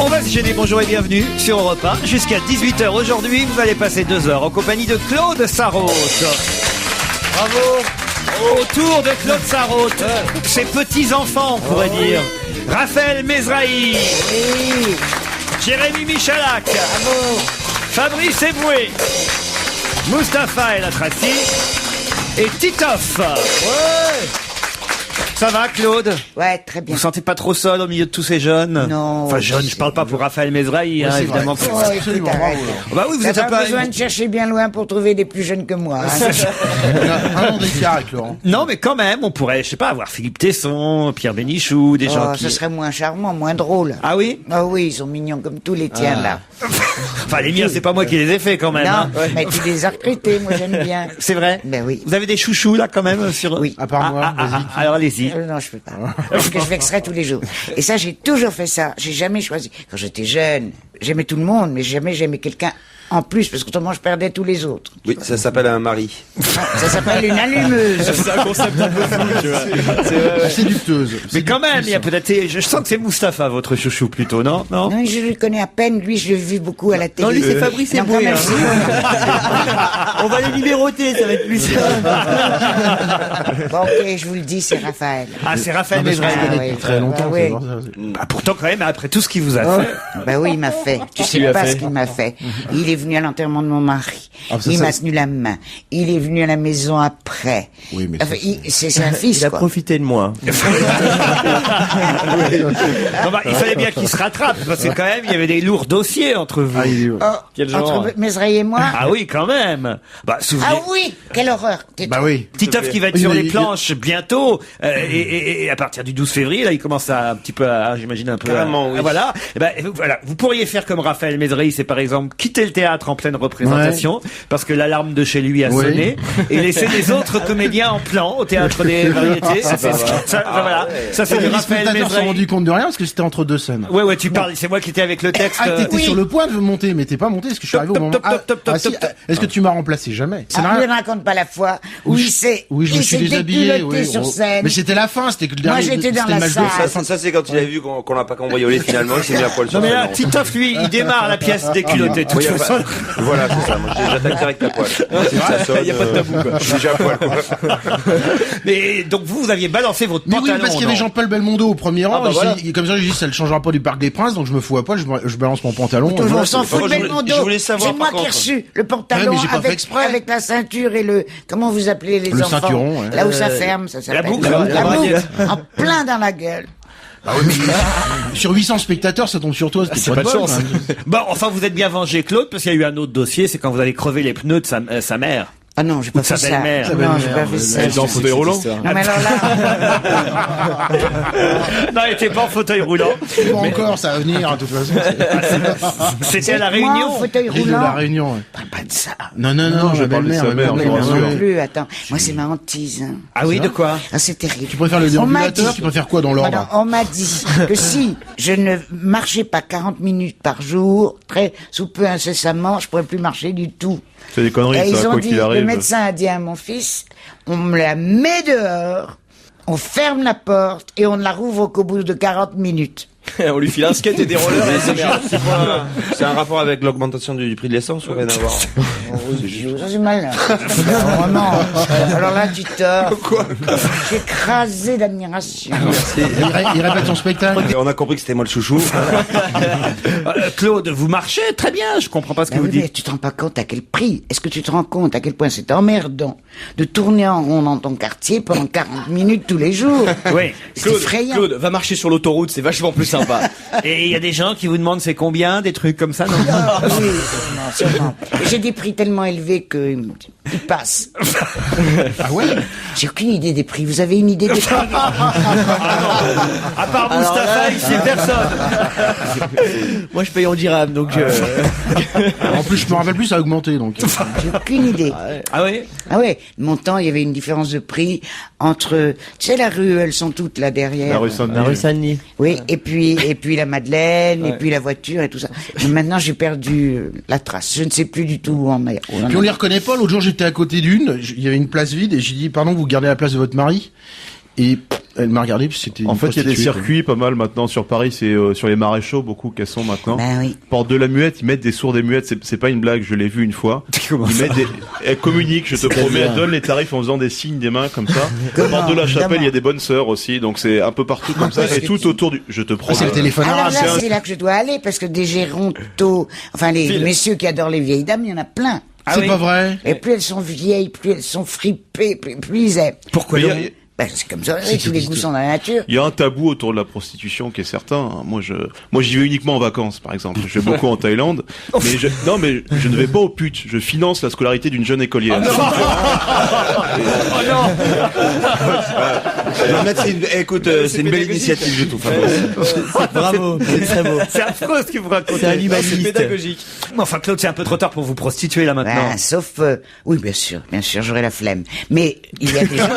On va se gêner, bonjour et bienvenue sur Europe 1. Jusqu'à 18h aujourd'hui, vous allez passer 2 heures en compagnie de Claude Sarraute. Bravo. Autour de Claude Sarraute, ses petits-enfants, on pourrait dire. Raphaël Mesrahi. Oui. Jérémy Michalak. Bravo. Fabrice Eboué. Mustapha El Atrassi. Et Titoff. Ouais. Ça va, Claude? Ouais, très bien. Vous sentez pas trop seul au milieu de tous ces jeunes? Non. Enfin, jeunes, je parle pas pour Raphaël Mesrahi, hein, évidemment. Oh, écoute, arrête. Bah oui, vous êtes T'as pas pas besoin de chercher bien loin pour trouver des plus jeunes que moi. Hein. Un an d'écart avec Laurent. Non, mais quand même, on pourrait, je sais pas, avoir Philippe Tesson, Pierre Bénichou, des gens qui... Ce serait moins charmant, moins drôle. Ah oui? Ah oui, ils sont mignons comme tous les tiens, là. Enfin, les miens, c'est pas moi qui les ai faits, quand même. Non, Hein. mais tu les as recrutés, moi j'aime bien. C'est vrai? Ben oui. Vous avez des chouchous, là, quand même, sur... Oui. À part moi, vas-y. Alors, allez-y. Non, je peux pas. Parce que je vexerais tous les jours. Et ça, j'ai toujours fait ça. J'ai jamais choisi. Quand j'étais jeune, j'aimais tout le monde, mais jamais j'aimais quelqu'un en plus, parce qu'autrement je perdais tous les autres. Oui, ça s'appelle un mari. Non, ça s'appelle une allumeuse. C'est un concept un peu flou, tu vois. Séducteuse. Mais quand même, il y a peut-être... Je sens que c'est Mustapha, votre chouchou, plutôt, non? Non? Non, je le connais à peine. Lui, je l'ai vu beaucoup à la télé. Non, lui, c'est Fabrice Non, quand Eboué. même, On va les numéroter, ça va être plus simple. Bon, ok, je vous le dis, c'est Raphaël. Ah, c'est Raphaël Non, mais je Mesrahi. le connais oui. depuis très longtemps. Bah, c'est oui. pour ça. Bah, pourtant, quand même, après tout ce qu'il vous a fait... Ben oui, il m'a fait. Tu sais pas ce qu'il m'a fait. Il est venu à l'enterrement de mon mari. Ah, ça, Il ça- m'a tenu la main. Il est venu à la maison après. Oui, mais Enfin, ça, c'est un fils, Il a quoi. profité de moi. Non, bah, il fallait bien qu'il se rattrape, parce que quand même, il y avait des lourds dossiers entre vous. Ah, il est... Oh, Quel genre? entre Mesrahi et moi. Ah oui, quand même. Bah, souvenez... Ah oui, quelle horreur. Bah oui. Titoff qui va être Oui, sur mais les il- planches bientôt et à partir du 12 février là il commence à un petit peu à, j'imagine un peu Carrément, oui. voilà. Et ben voilà, vous pourriez faire comme Raphaël Mesrahi, c'est par exemple quitter le théâtre en pleine représentation parce que l'alarme de chez lui a Oui. sonné et laisser les autres comédiens en plan au théâtre des variétés. Ça, c'est voilà. Ça c'est Les du Raphaël spectateurs se sont rendus Mesrahi. compte de rien parce que c'était entre deux scènes. Ouais, tu parles, c'est moi qui étais avec le texte. Ah, t'étais oui. sur le point de monter, mais t'es pas monté. Est-ce que je suis arrivé au moment... Est-ce que tu m'as remplacé? Jamais. C'est Ah, ne raconte pas la fois où il s'est Oui, je me suis déshabillé. déculotté Oui, sur oh. scène. Mais c'était la fin, c'était que le Moi, dernier. j'étais dans c'était la le match de salle. Ça, c'est quand il a vu qu'on l'a pas cambriolé finalement, il s'est mis à poil sur Non mais scène. là, Titoff lui, il démarre la pièce déculottée de toute Oui, façon. voilà, c'est ça. Moi, j'attaque direct à poil. Ça sonne, Il y a pas de tabou, quoi. Je suis déjà à poil, quoi. Mais donc vous aviez balancé votre Mais pantalon. oui, parce qu'il y avait non Jean-Paul Belmondo au premier rang. bah et voilà. comme ça, j'ai dit, ça ne changera pas du Parc des Princes, donc je me fous à poil, je balance mon pantalon. On Voilà, s'en c'est- fout de Moi, je Belmondo. voulais savoir, C'est moi par qui ai contre. reçu le pantalon Ouais, mais j'ai pas fait avec, exprès. avec la ceinture et le... Comment vous appelez les Le enfants ceinturon, ouais. Là où ça ferme, ça s'appelle. boucle. La La boucle. braguette. En plein dans la gueule. Ah oui, mais sur 800 spectateurs, ça tombe sur toi, C'est c'était pas pas de de bol, chance. quand même. Bon, enfin, vous êtes bien vengé, Claude, parce qu'il y a eu un autre dossier, c'est quand vous avez crevé les pneus de sa mère. Ah non, j'ai Ou pas de sa fait ça. belle-mère. Sa Non, j'ai belle-mère, pas fait ça. Elle est en fauteuil roulant. Non, mais alors là... Non, elle était pas en fauteuil roulant. Pas encore, ça va venir, de toute façon. C'était à la Moi, Réunion. en fauteuil J'ai de la roulant... Réunion, ouais. Parle pas de ça. Non, ma je parle de belle-mère, sa ma mère, belle-mère, bien Non, sûr. non plus, attends. Moi, c'est ma hantise. Hein. Ah oui, de quoi? Ah, c'est terrible. Tu préfères le On m'a déambulateur? dit- Tu préfères quoi dans l'ordre? Voilà, on m'a dit que si je ne marchais pas 40 minutes par jour, très sous peu incessamment, je pourrais plus marcher du tout. C'est des conneries, Et ils ça, ont quoi dit, qu'il le arrive. médecin a dit à mon fils, on me la met dehors, on ferme la porte et on ne la rouvre qu'au bout de 40 minutes. On lui file un skate et des rollers et c'est merde. C'est un rapport avec l'augmentation du prix de l'essence ou rien à voir? Ça c'est mal. Vraiment. Alors là, tu tords. J'ai écrasé d'admiration. Il répète son spectacle. On a compris que c'était moi le chouchou. Claude, vous marchez très bien, je comprends pas ce que Ben vous oui, mais dites. tu te rends pas compte à quel prix. Est-ce que tu te rends compte à quel point c'est emmerdant de tourner en rond dans ton quartier pendant 40 minutes tous les jours? Oui. C'est effrayant. Claude, va marcher sur l'autoroute, c'est vachement plus sympa. Et il y a des gens qui vous demandent c'est combien, des trucs comme ça, non? Ah, oui, sûrement. J'ai des prix tellement élevés que ils passent. Ah ouais? J'ai aucune idée des prix. Vous avez une idée des prix? À part Mustapha, il sait personne. Moi, je paye en dirham, donc En plus, je me rappelle plus, ça a augmenté, donc. J'ai aucune idée. Ah oui? Ah ouais, mon temps, il y avait une différence de prix entre, tu sais, la rue, elles sont toutes là derrière. La rue Saint-Denis. Oui, et puis la Madeleine, et puis la voiture et tout ça. Mais maintenant, j'ai perdu la trace. Je ne sais plus du tout où on est. Puis on les reconnaît pas. L'autre jour, j'étais à côté d'une, il y avait une place vide, et j'ai dit, pardon, vous gardez la place de votre mari? Et Elle m'a regardé, puis c'était. En une fait, il y a des prostituée, circuits pas mal maintenant sur Paris, c'est sur les maréchaux, beaucoup qu'elles sont maintenant. Ben oui. Porte de la Muette, ils mettent des sourds des muettes, c'est pas une blague, je l'ai vu une fois. Ils mettent elles communiquent, je te promets, elles donnent les tarifs en faisant des signes des mains comme ça. Porte de la Chapelle, il y a des bonnes sœurs aussi, donc c'est un peu partout comme ça, et tout autour du, je te promets. c'est le téléphone Alors arabe. là, c'est là que je dois aller, parce que des gérontos, enfin les messieurs qui adorent les vieilles dames, il y en a plein. C'est pas vrai. Et plus elles sont vieilles, plus elles sont fripées, plus ils aiment. Pourquoi Mais donc Ben, c'est comme ça, tous les goûts sont dans la nature. Il y a un tabou autour de la prostitution qui est certain. hein. Moi, j'y vais uniquement en vacances, par exemple. Je vais beaucoup en Thaïlande. Mais je ne vais pas aux putes. Je finance la scolarité d'une jeune écolière. Écoute, c'est une belle initiative, je trouve. Bravo, c'est très beau. C'est affreux ce que vous racontez. C'est un humaniste. C'est pédagogique. Enfin, Claude, c'est un peu trop tard pour vous prostituer là maintenant. Ben, sauf, oui, bien sûr, j'aurai la flemme. Mais il y a des gens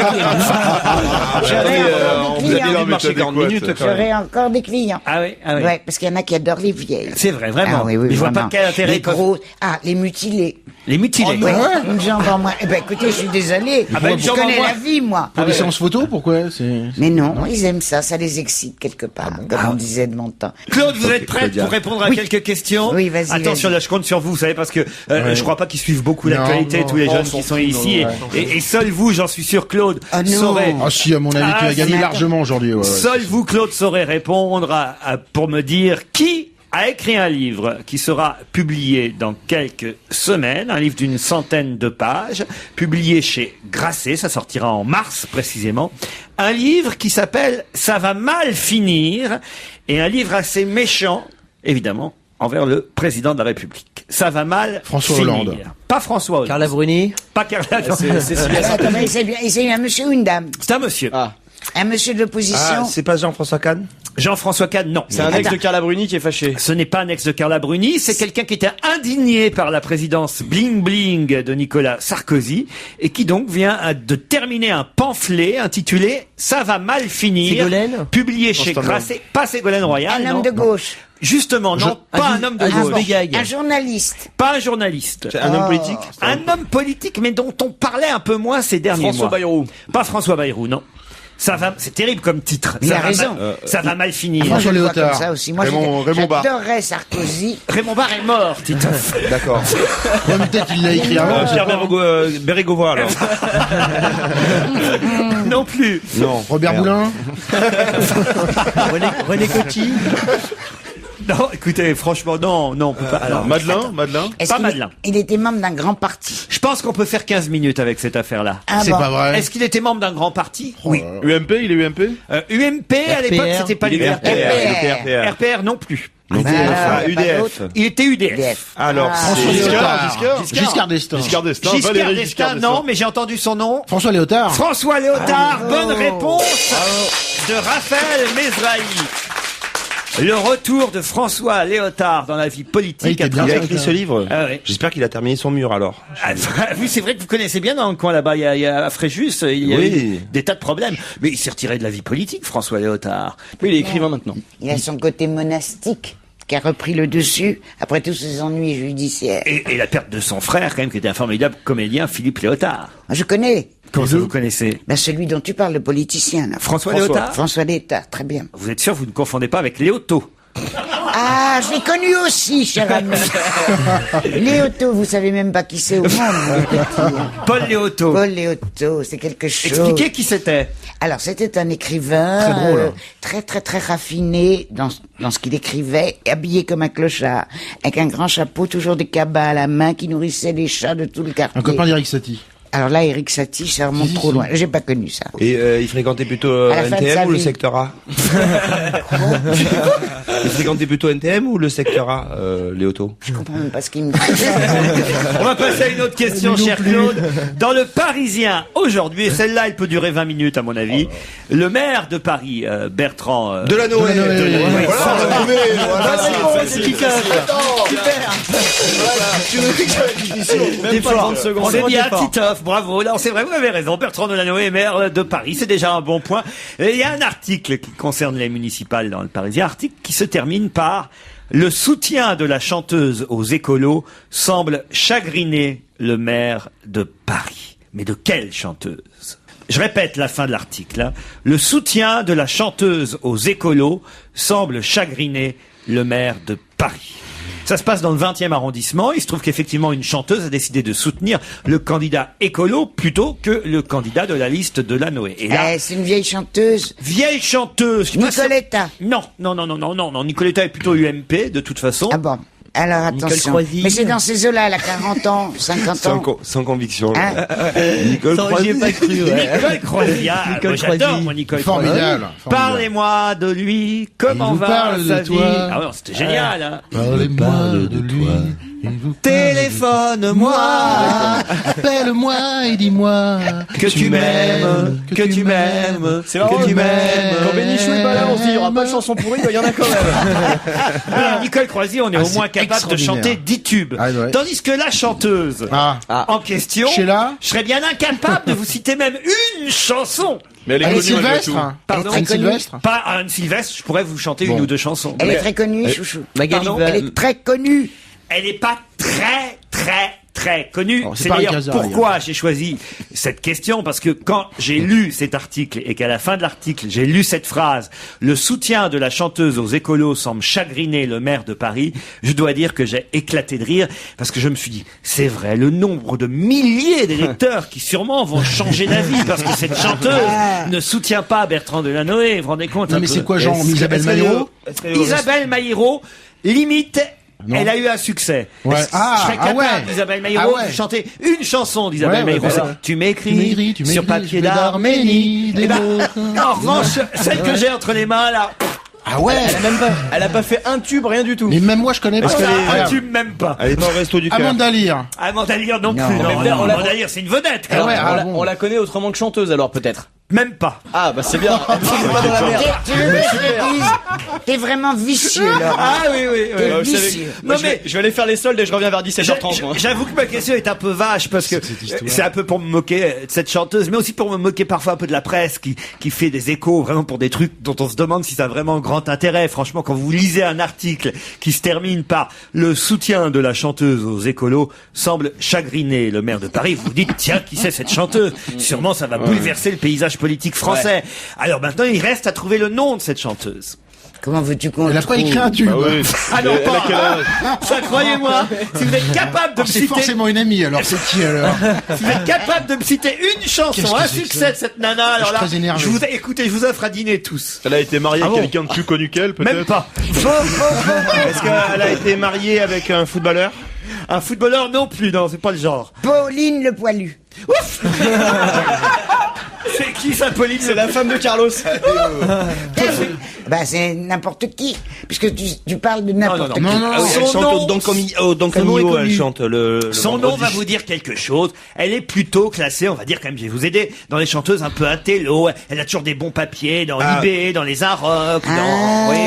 J'aurai encore des clients. Ah oui, ah oui. Ouais, parce qu'il y en a qui adorent les vieilles. C'est vrai, vraiment. Ah oui, oui, Mais je vois vraiment. pas quel intérêt. Les gros, les mutilés. Les mutilés. Ouais, une jambe en moins. Eh ben, écoutez, je suis désolé. Ah ben, une je jambe en connais moins. la vie, moi. Pour des séances photos, pourquoi c'est... Mais non, ils aiment ça les excite quelque part, comme on disait de mon temps. Claude, vous êtes prête pour répondre à quelques questions? Oui, vas-y. Attention, là, je compte sur vous, vous savez, parce que je crois pas qu'ils suivent beaucoup l'actualité, tous les jeunes qui sont ici. Et seul vous, j'en suis sûr, Claude, saurez. Ah si, à mon avis, tu as gagné c'est- largement aujourd'hui. Ouais. Seul vous, Claude, saurez répondre pour me dire qui a écrit un livre qui sera publié dans quelques semaines, un livre d'une centaine de pages, publié chez Grasset, ça sortira en mars précisément, un livre qui s'appelle « Ça va mal finir » et un livre assez méchant, évidemment, envers le président de la République. Ça va mal François finir. Hollande. Pas François Hollande. Carla Bruni. Pas Carla. Attends, mais c'est un monsieur ou une dame? C'est un monsieur. Un monsieur de l'opposition? C'est pas Jean-François Kahn? Jean-François Kahn, non. C'est un ex de Carla Bruni qui est fâché. Ce n'est pas un ex de Carla Bruni, c'est quelqu'un qui était indigné par la présidence bling-bling de Nicolas Sarkozy et qui donc vient de terminer un pamphlet intitulé « Ça va mal finir », Ségolène publié chez Grasset, pas Ségolène Royal, Un non. homme de gauche? Justement, non, pas un homme de Aziz gauche, Begag. Un journaliste? pas un journaliste. C'est un homme politique? Un homme politique, mais dont on parlait un peu moins ces derniers François mois. Bayrou. Pas François Bayrou, non. Ça va, c'est terrible comme titre. Il ça a va raison. mal- ça va mal finir. Moi, je le vois Léotard. comme ça aussi. Moi, Raymond Barre. j'adorerais Sarkozy. Raymond Barre est mort, Titoff. D'accord. Ouais, mais peut-être qu'il l'a écrit avant. Pierre Bérégovoy, alors. Non plus. Non. Robert Boulin. René Coty. Non, écoutez, franchement, non, on peut pas. Alors, Madeleine. Est-ce Pas qu'il- Madeleine. Il était membre d'un grand parti. je pense qu'on peut faire 15 minutes avec cette affaire-là. Ah C'est bon. pas vrai. Est-ce qu'il était membre d'un grand parti? Oui. UMP, il est UMP? UMP, à l'époque, c'était pas l'UMP. RPR. RPR non plus. Ben alors, pas UDF. d'autre. Il était UDF. UDF. Alors, François c'est... Léotard. Giscard d'Estaing. Giscard d'Estaing. Giscard Valéry d'Estaing, non, mais j'ai entendu son nom. François Léotard. François Léotard, Bravo. bonne réponse de Raphaël Mesrahi. Le retour de François Léotard dans la vie Ah, il politique. était bien Il a fait, écrit ça. ce livre. Ah oui. J'espère qu'il a terminé son mur, alors. Ah, oui, c'est vrai que vous connaissez bien dans le coin là-bas. Il y a à Fréjus, il y a Oui. eu des tas de problèmes. Mais il s'est retiré de la vie politique, François Léotard. Oui, il est écrivain maintenant. Il a son côté monastique qui a repris le dessus après tous ses ennuis judiciaires. Et la perte de son frère, quand même, qui était un formidable comédien, Philippe Léotard. Je connais. Comment ça vous connaissez? Ben, celui dont tu parles, le politicien, là. François Léotard? François Léotard, très bien. Vous êtes sûr, vous ne confondez pas avec Léoto? Ah, je l'ai connu aussi, cher ami. Léoto, vous savez même pas qui c'est au monde, mon petit. Paul Léoto. Paul Léoto, c'est quelque chose. Expliquez qui c'était. Alors, c'était un écrivain Très drôle. très très très raffiné dans ce qu'il écrivait, habillé comme un clochard, avec un grand chapeau, toujours des cabas à la main, qui nourrissait les chats de tout le quartier. Un copain d'Éric Satie. Alors là, Éric Satie, ça remonte trop loin. J'ai pas connu ça. Et il fréquentait plutôt À la fin de sa NTM ou le vie. secteur A? Il fréquentait plutôt NTM ou le secteur A, Léoto? Je comprends même pas ce qu'il me dit. On va passer à une autre question, cher Claude. Dans le Parisien, aujourd'hui, et celle-là, elle peut durer 20 minutes, à mon avis, le maire de Paris, Bertrand... Delanoë. Oui, Même pas 30 secondes. C'est bien, Titoff, bravo. Non, c'est vrai, vous avez raison. Bertrand Delanoë est maire de Paris, c'est déjà un bon point. Et il y a un article qui concerne les municipales dans le Parisien, article qui se termine par « Le soutien de la chanteuse aux écolos semble chagriner le maire de Paris ». Mais de quelle chanteuse? Je répète la fin de l'article. Hein. Le soutien de la chanteuse aux écolos semble chagriner le maire de Paris. Ça se passe dans le 20e arrondissement. Il se trouve qu'effectivement, une chanteuse a décidé de soutenir le candidat écolo plutôt que le candidat de la liste de la Noé. Et là, C'est une vieille chanteuse. vieille chanteuse. Nicoletta. Non. Nicoletta est plutôt UMP, de toute façon. Ah bon. Alors attention. Croisille. Mais c'est dans ces eaux-là, elle a 40 ans, 50 ans. Sans conviction. Hein Nicole Sans, j'y ai pas cru, ouais. Nicole Croisille. Nicole Moi, j'adore, Croisille. moi, Nicole Formidable. Croisille. Parlez-moi de lui. Comment Il vous va parle de sa vie? toi. Ah non, c'était génial, hein. Parlez-moi de lui. Téléphone-moi. Appelle-moi et dis-moi Que tu m'aimes. Que tu m'aimes. C'est marrant, Que tu mais m'aimes. quand Bénichou est pas là, on se dit, il y aura pas de chanson pourrie, il y en a quand même. Alors, Nicole Croisille, on est au c'est moins capable de extraordinaire. chanter 10 tubes. Ah, ouais. Tandis que la chanteuse Ah. en question, Sheila je serais bien incapable de vous citer même une chanson. Mais elle est Anne connue malgré Sylvestre tout. Pardon, Anne Sylvestre Pas Anne Sylvestre, je pourrais vous chanter Bon. une ou deux chansons. Elle est très connue, chouchou. Magali Pardon, va- Elle est très connue. Elle n'est pas très connue. Oh, c'est C'est pas d'ailleurs Ricazari, pourquoi j'ai choisi cette question, parce que quand j'ai lu cet article et qu'à la fin de l'article, j'ai lu cette phrase, le soutien de la chanteuse aux écolos semble chagriner le maire de Paris, je dois dire que j'ai éclaté de rire, parce que je me suis dit, c'est vrai, le nombre de milliers d'électeurs qui sûrement vont changer d'avis, parce que cette chanteuse ne soutient pas Bertrand Delanoë, vous vous rendez compte? Non un mais peu c'est quoi, genre Isabelle Est-ce qu'elle est Maillot Isabelle Maillot, limite, Non. elle a eu un succès. Ouais. Je serais capable, ouais. d'Isabelle Maillot, Ah ouais. de chanter une chanson d'Isabelle Ouais, Maillot. ouais, C'est, voilà. tu m'écris tu m'écris, sur papier je vais d'Arménie. des Eh ben, mots. en revanche, celle que j'ai entre les mains, là, Ah ouais. Elle a pas fait un tube, rien du tout. Mais même moi je connais pas. tu m'aimes pas. Elle est pas au resto du cœur. Amanda Lear. Amanda Lear non plus. Non. Non, Mais non, on l'a- Amanda Lear, c'est une vedette. quand Ah ouais, même. ah bon. On la connaît autrement que chanteuse, alors peut-être. Même pas. Ah, bah c'est bien. Elle est pas dans la merde. Tu veux que je te dise, t'es vraiment vicieux, Laurent. Ah oui, oui, oui. T'es Vous savez, vicieux. moi, Non, mais- je vais aller faire les soldes et je reviens vers 17h30. moi. J'avoue que ma question est un peu vache parce que c'est un peu pour me moquer de cette chanteuse, mais aussi pour me moquer parfois un peu de la presse qui fait des échos vraiment pour des trucs dont on se demande si ça a vraiment grand intérêt. Franchement, quand vous lisez un article qui se termine par le soutien de la chanteuse aux écolos semble chagriner le maire de Paris, vous vous dites tiens, qui c'est cette chanteuse? Sûrement ça va bouleverser le paysage politique français. Alors maintenant, il reste à trouver le nom de cette chanteuse. Comment veux-tu qu'on Elle le a pas trouve écrit un tube. Ah oui. Ah non, Elle a quel âge ça croyez-moi, si vous êtes capable de me C'est citer forcément une amie, alors c'est qui alors si vous êtes capable de me citer une Qu'est-ce chanson, que un c'est que succès ça de cette nana, alors Je suis là, très énervé. écoutez, je vous offre à dîner tous. Elle a été mariée Ah à bon quelqu'un de plus connu qu'elle, peut-être? Même pas. Est-ce qu'elle a été mariée avec un footballeur? Un footballeur non plus, non, c'est pas le genre. Pauline le poilu. C'est qui ça, Pauline? C'est la femme de Carlos. Bah c'est n'importe qui, puisque tu parles de n'importe qui. Non, non, Ah oui, Son elle chante nom- au Don nom est Camillo, elle connu. chante le Son nom vendredi. va vous dire quelque chose. Elle est plutôt classée, on va dire quand même, je vais vous aider, dans les chanteuses un peu intello. Elle a toujours des bons papiers dans l'IB, dans les Arocs, dans... Oui.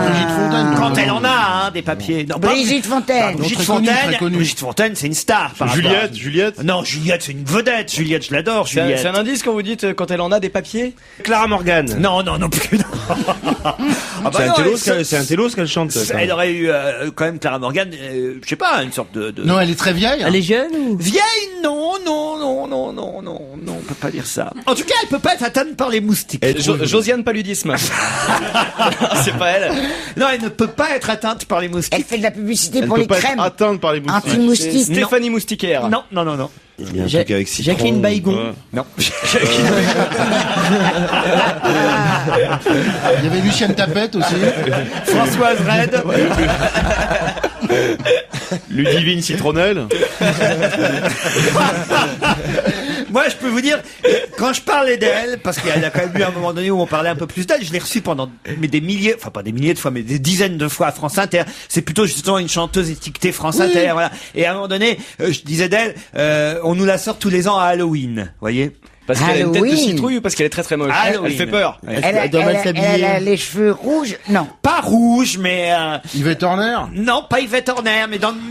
Brigitte Fontaine. Quand elle en a, hein, des papiers. Non, pas- Brigitte Fontaine. Brigitte Très connue, Fontaine, très connue. Brigitte Fontaine, c'est une star. par rapport à- Juliette? Non, Juliette, c'est une vedette. Juliette, je l'adore, C'est Juliette. un indice quand vous dites quand elle en a des papiers. Clara Morgan. Non, non plus. Non. Ah bah C'est un non, télos elle- c'est un télos qu'elle chante. ça. Elle aurait eu quand même Clara Morgan, je sais pas, une sorte de... Non, elle est très vieille. Elle est jeune ou Vieille, non, on peut pas dire ça. En tout cas, elle peut pas être atteinte par les moustiques. Josiane Paludisme. C'est pas elle. Non, elle ne peut pas être atteinte par les moustiques. Elle fait de la publicité Elle pour peut les pas être crèmes atteinte par les moustiques. anti-moustiques. Stéphanie Moustiquaire. Non. Il y a un truc avec citron. Jacqueline Baïgon. Ouais. Non. Il y avait Lucienne Tapette aussi. Françoise Red. Ludivine Citronnelle. Moi, je peux vous dire, quand je parlais d'elle, parce qu'elle a quand même eu un moment donné où on parlait un peu plus d'elle, je l'ai reçue pendant des milliers, enfin pas des milliers de fois, mais des dizaines de fois à France Inter. C'est plutôt justement une chanteuse étiquetée France Inter, voilà. Et à un moment donné, je disais d'elle, on nous la sort tous les ans à Halloween, voyez. Parce qu'elle a une tête de Halloween. citrouille ou parce qu'elle est très très moche. Halloween. Elle fait peur. Elle a les cheveux rouges. Non. Pas rouge, mais Yvette Horner. non, pas Yvette Horner,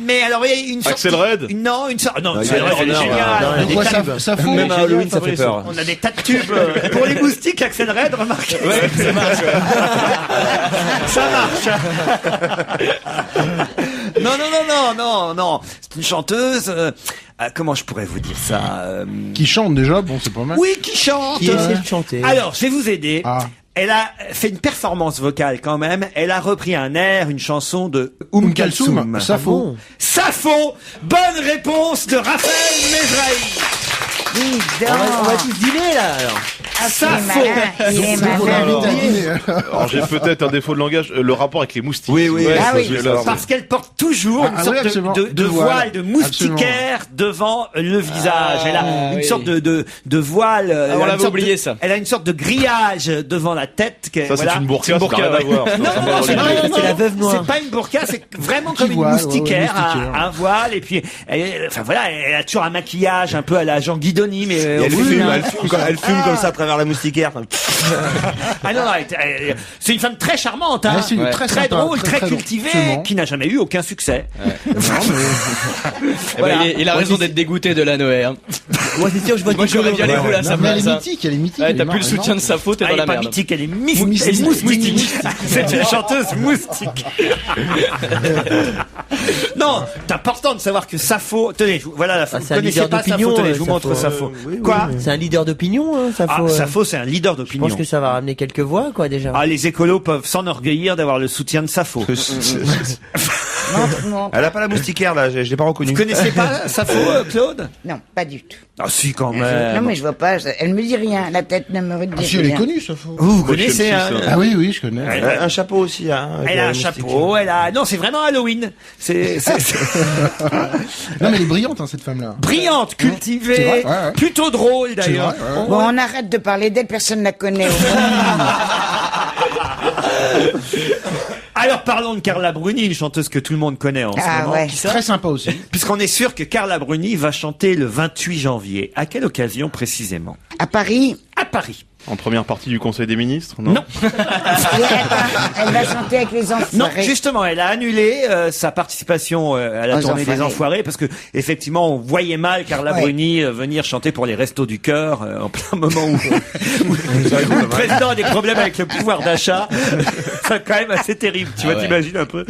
mais alors il y a une sorte. Axel Red. Non, une sorte. Non, Yvette Axel Red, elle est Horner, géniale. non, On a De des quoi tas- ça fout Même à Halloween, ça fait Fabrice. peur. On a des tas de tubes pour les moustiques, Axel Red, remarquez. Ouais, ça marche. Ça marche. Non. C'est une chanteuse. comment je pourrais vous dire ça Qui chante déjà, bon, c'est pas mal. Oui, qui chante. Qui essaie de chanter. Alors, je vais vous aider. Ah. Elle a fait une performance vocale quand même. Elle a repris un air, une chanson de Kalsoum, Kalsoum. Sappho. Sappho. Bonne réponse de Raphaël Mesrahi. On va tous dîner là alors. Ah, Sappho. il est On malin. l'invite à dîner. Alors j'ai peut-être un défaut de langage, le rapport avec les moustiques. Oui, oui. Ouais, Ah ça, oui. je vais savoir. Parce qu'elle porte toujours une Ah, sorte oui, absolument. de voile, de moustiquaire devant le visage. Elle a une sorte de voile. elle a on une l'avait sorte oublié, de- ça. Elle a une sorte de grillage devant la tête. Ça c'est une burqa, ça n'a rien à voir. Non, c'est la veuve noire. C'est pas une burqa, c'est vraiment comme une voile, moustiquaire, ouais, moustiquaire. un voile, et puis, enfin voilà, elle a toujours un maquillage un peu à la Jean Guidoni, mais Et elle fume comme ça à travers la moustiquaire. ah non, c'est une femme très charmante, hein, Ouais, c'est une très très sympa, drôle, très, très très cultivée, absolument. qui n'a jamais eu aucun succès. Eh ben, il a raison d'être dégoûté de la Noé. Hein. Moi, c'est sûr que je vote Moi, j'aurais bien les coups à sa Non, mais elle place. est hein. mythique, elle est mythique. Ouais, elle t'as est plus le soutien de sa faute, t'es Ah, dans elle la est pas merde. mythique, elle est Moustique. moustique. C'est une chanteuse moustique. Non, c'est important de savoir que Sappho, tenez, voilà la Ah, vous c'est un connaissez leader pas d'opinion, Sappho, tenez, je vous Sappho. montre Sappho. Quoi? C'est un leader d'opinion, hein, Sappho. Sappho, c'est un leader Je d'opinion. pense que ça va ramener quelques voix, quoi, déjà. Ah, les écolos peuvent s'enorgueillir d'avoir le soutien de Sappho. Non, Elle a pas la moustiquaire là, je l'ai pas reconnue. Vous connaissez pas Sappho, Claude? non, pas du tout. Ah si, quand Non, même. mais je vois pas. Elle me dit rien. La tête ne me Ah dit si, elle est rien. connue, Sappho. Vous Moi, je connaissez, suis le hein? fils, Ah oui, oui, je connais. Un chapeau aussi, hein. avec Elle a la un moustique. chapeau, elle a... Non, c'est vraiment Halloween. C'est Non, mais elle est brillante, hein, cette femme-là. brillante, C'est cultivée, vrai, ouais, ouais. plutôt drôle d'ailleurs. C'est vrai, ouais. Bon, on arrête de parler d'elle. Personne ne la connaît. Alors parlons de Carla Bruni, une chanteuse que tout le monde connaît en ce Ah moment. ouais. Très sympa aussi. Puisqu'on est sûr que Carla Bruni va chanter le 28 janvier. À quelle occasion précisément? À Paris, À Paris. En première partie du Conseil des ministres, non? Non. elle va chanter avec les enfants. Non, justement, elle a annulé sa participation à la Aux tournée des Enfoirés. Enfoirés parce que effectivement, on voyait mal Carla Ouais. Bruni venir chanter pour les Restos du Cœur en plein moment où le président a des problèmes avec le pouvoir d'achat. C'est quand même assez terrible. Tu vois, ouais. t'imagines un peu?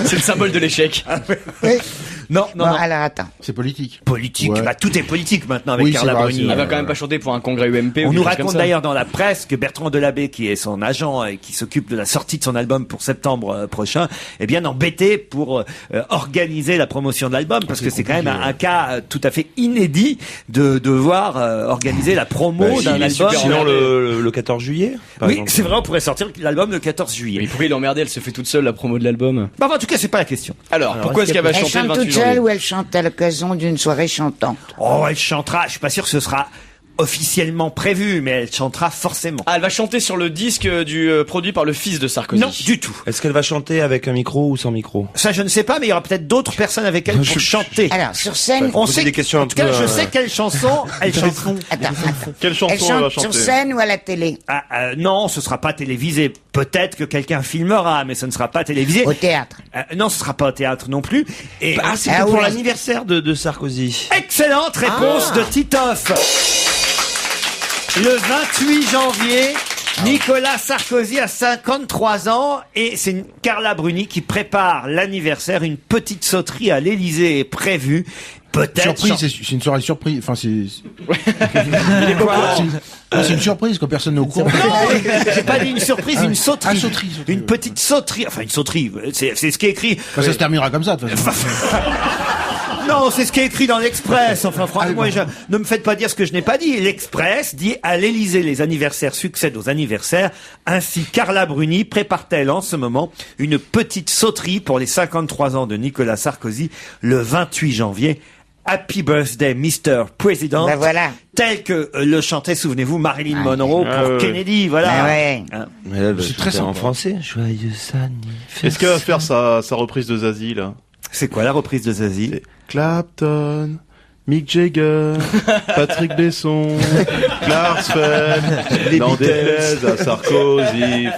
C'est le symbole de l'échec. Oui. Non, non, Bon, non. alors attends. C'est politique. Politique, Ouais. bah tout est politique maintenant avec Oui, Carla c'est vrai, Bruni. c'est Elle vrai. va quand même pas chanter pour un congrès UMP. On ou nous quelque chose raconte comme ça. d'ailleurs dans la presse que Bertrand Delabé, qui est son agent et qui s'occupe de la sortie de son album pour septembre prochain, est bien embêté pour organiser la promotion de l'album parce que c'est quand même un cas tout à fait inédit de devoir organiser la promo d'un il est album. super Sinon le 14 juillet par Oui, exemple. c'est vrai, on pourrait sortir l'album le 14 juillet. Mais pourquoi il est emmerdé? Elle se fait toute seule la promo de l'album. Bah, en tout cas, c'est pas la question. Alors, pourquoi est-ce qu'elle va Elle chanter le chante 28 toute seule janvier? ou elle chante à l'occasion d'une soirée chantante? Oh, elle chantera. Je suis pas sûr que ce sera officiellement prévu, mais elle chantera forcément. Ah, elle va chanter sur le disque produit par le fils de Sarkozy. Non, du tout. Est-ce qu'elle va chanter avec un micro ou sans micro? Ça, je ne sais pas, mais il y aura peut-être d'autres personnes avec elle pour chanter. Alors, sur scène, On poser sait des questions en un tout cas, peu, je sais quelle chanson elle chante. attends. Quelle chanson Elle elle va chante chanter? sur scène ou à la télé? Non, ce sera pas télévisé. Peut-être que quelqu'un filmera, mais ce ne sera pas télévisé. Au théâtre. Non, ce sera pas au théâtre non plus. Et Ah, c'est Ah pour oui. l'anniversaire de Sarkozy. excellente réponse de Titoff. Le 28 janvier, Nicolas Sarkozy a 53 ans et c'est Carla Bruni qui prépare l'anniversaire. Une petite sauterie à l'Élysée est prévue. Peut-être. Surprise, c'est une soirée surprise. Enfin, c'est Quoi c'est une surprise quand personne n'est au courant. Non, j'ai pas dit une surprise, une sauterie. Ah, sauterie. Une petite sauterie. Enfin, une sauterie. C'est ce qui est écrit. Enfin, ça se terminera comme ça, de toute façon. Non, c'est ce qui est écrit dans l'Express. Enfin, franchement, ne me faites pas dire ce que je n'ai pas dit. L'Express dit à l'Élysée, les anniversaires succèdent aux anniversaires. Ainsi, Carla Bruni prépare-t-elle en ce moment une petite sauterie pour les 53 ans de Nicolas Sarkozy le 28 janvier. Happy birthday, Mr. President. Ben voilà. Tel que le chantait, souvenez-vous, Marilyn Ah, Monroe pour ouais. Kennedy. Voilà. Ah ouais. Hein. Mais là, C'est très en sympa. français. Joyeux anniversaire. Est-ce qu'elle va faire sa reprise de Zazie, là? C'est quoi la reprise de Zazie? Clapton, Mick Jagger, Patrick Besson, Klarsfeld, n'en déplaise à Sarkozy.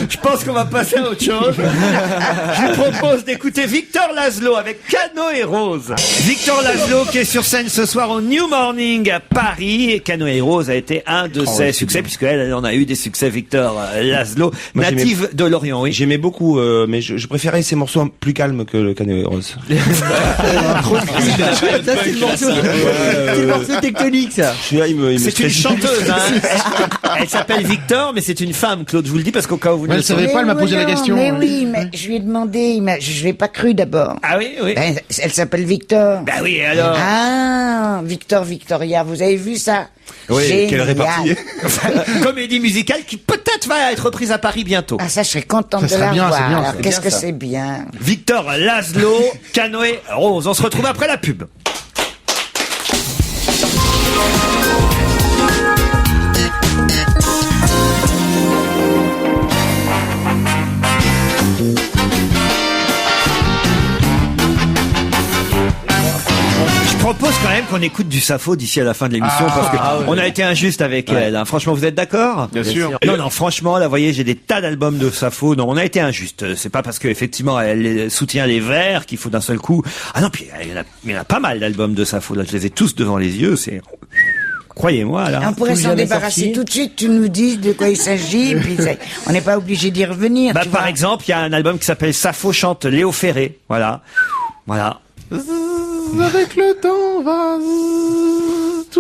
Je pense qu'on va passer à autre chose. Je vous propose d'écouter Victor Laszlo avec Canoë Rose. Victor Laszlo qui est sur scène ce soir au New Morning à Paris. Et Canoë Rose a été un de ses succès, puisqu'elle en a eu des succès, Victor Laszlo, native de Lorient. Oui. J'aimais beaucoup, mais je préférais ces morceaux plus calmes que le Canoë Rose. Ça, c'est le morceau. C'est le morceau tectonique, ça. C'est une chanteuse, hein. Elle s'appelle Victor, mais c'est une femme, Claude, je vous le dis, parce qu'au cas où vous ne le savez pas, elle m'a posé la question. Mais oui, mais je lui ai demandé, je l'ai pas cru d'abord. Ah oui, oui. Ben, elle s'appelle Victor. Bah oui, alors. Ah, Victor Victoria, vous avez vu ça? Oui, Génial. quelle répartie. Comédie musicale qui peut-être va être reprise à Paris bientôt. Ah, ça, je serais contente Ça de la serait bien, voir. c'est bien, Alors, c'est qu'est-ce bien, que ça. c'est bien. Victor Laszlo, Canoë Rose. On se retrouve après la pub. Je propose quand même qu'on écoute du Sappho d'ici à la fin de l'émission parce que on a été injuste avec elle. Hein. Franchement, vous êtes d'accord? Bien sûr. Non, franchement, là, vous voyez, j'ai des tas d'albums de Sappho. Non, on a été injuste. C'est pas parce que effectivement elle soutient les Verts qu'il faut d'un seul coup. Ah non, puis il y en a pas mal d'albums de Sappho. Là, je les ai tous devant les yeux. C'est croyez-moi là. On pourrait s'en débarrasser tout de suite, tu nous dis de quoi il s'agit, puis on n'est pas obligé d'y revenir. Bah, tu par vois. exemple, il y a un album qui s'appelle Sappho chante Léo Ferré. Voilà. Avec le temps va.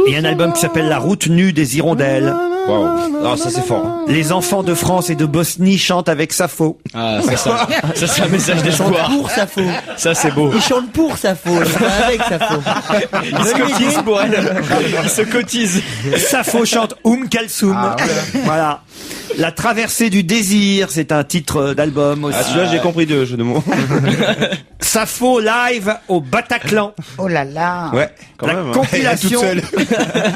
Il y a un album qui s'appelle La route nue des hirondelles. Waouh. Ah, ça c'est fort. Hein. Les enfants de France et de Bosnie chantent avec Sappho. Ah, ça c'est un message Il chante d'espoir. pour Sappho. Ça c'est beau. Il chante pour Sappho, pas avec Sappho. Il se cotise pour elle. Il se cotise. Sappho chante Kalsoum. Voilà. La traversée du désir, c'est un titre d'album aussi. Ah, celui-là j'ai compris de jeu de mots. Sappho live au Bataclan. Oh là là. Ouais. Quand La même. compilation,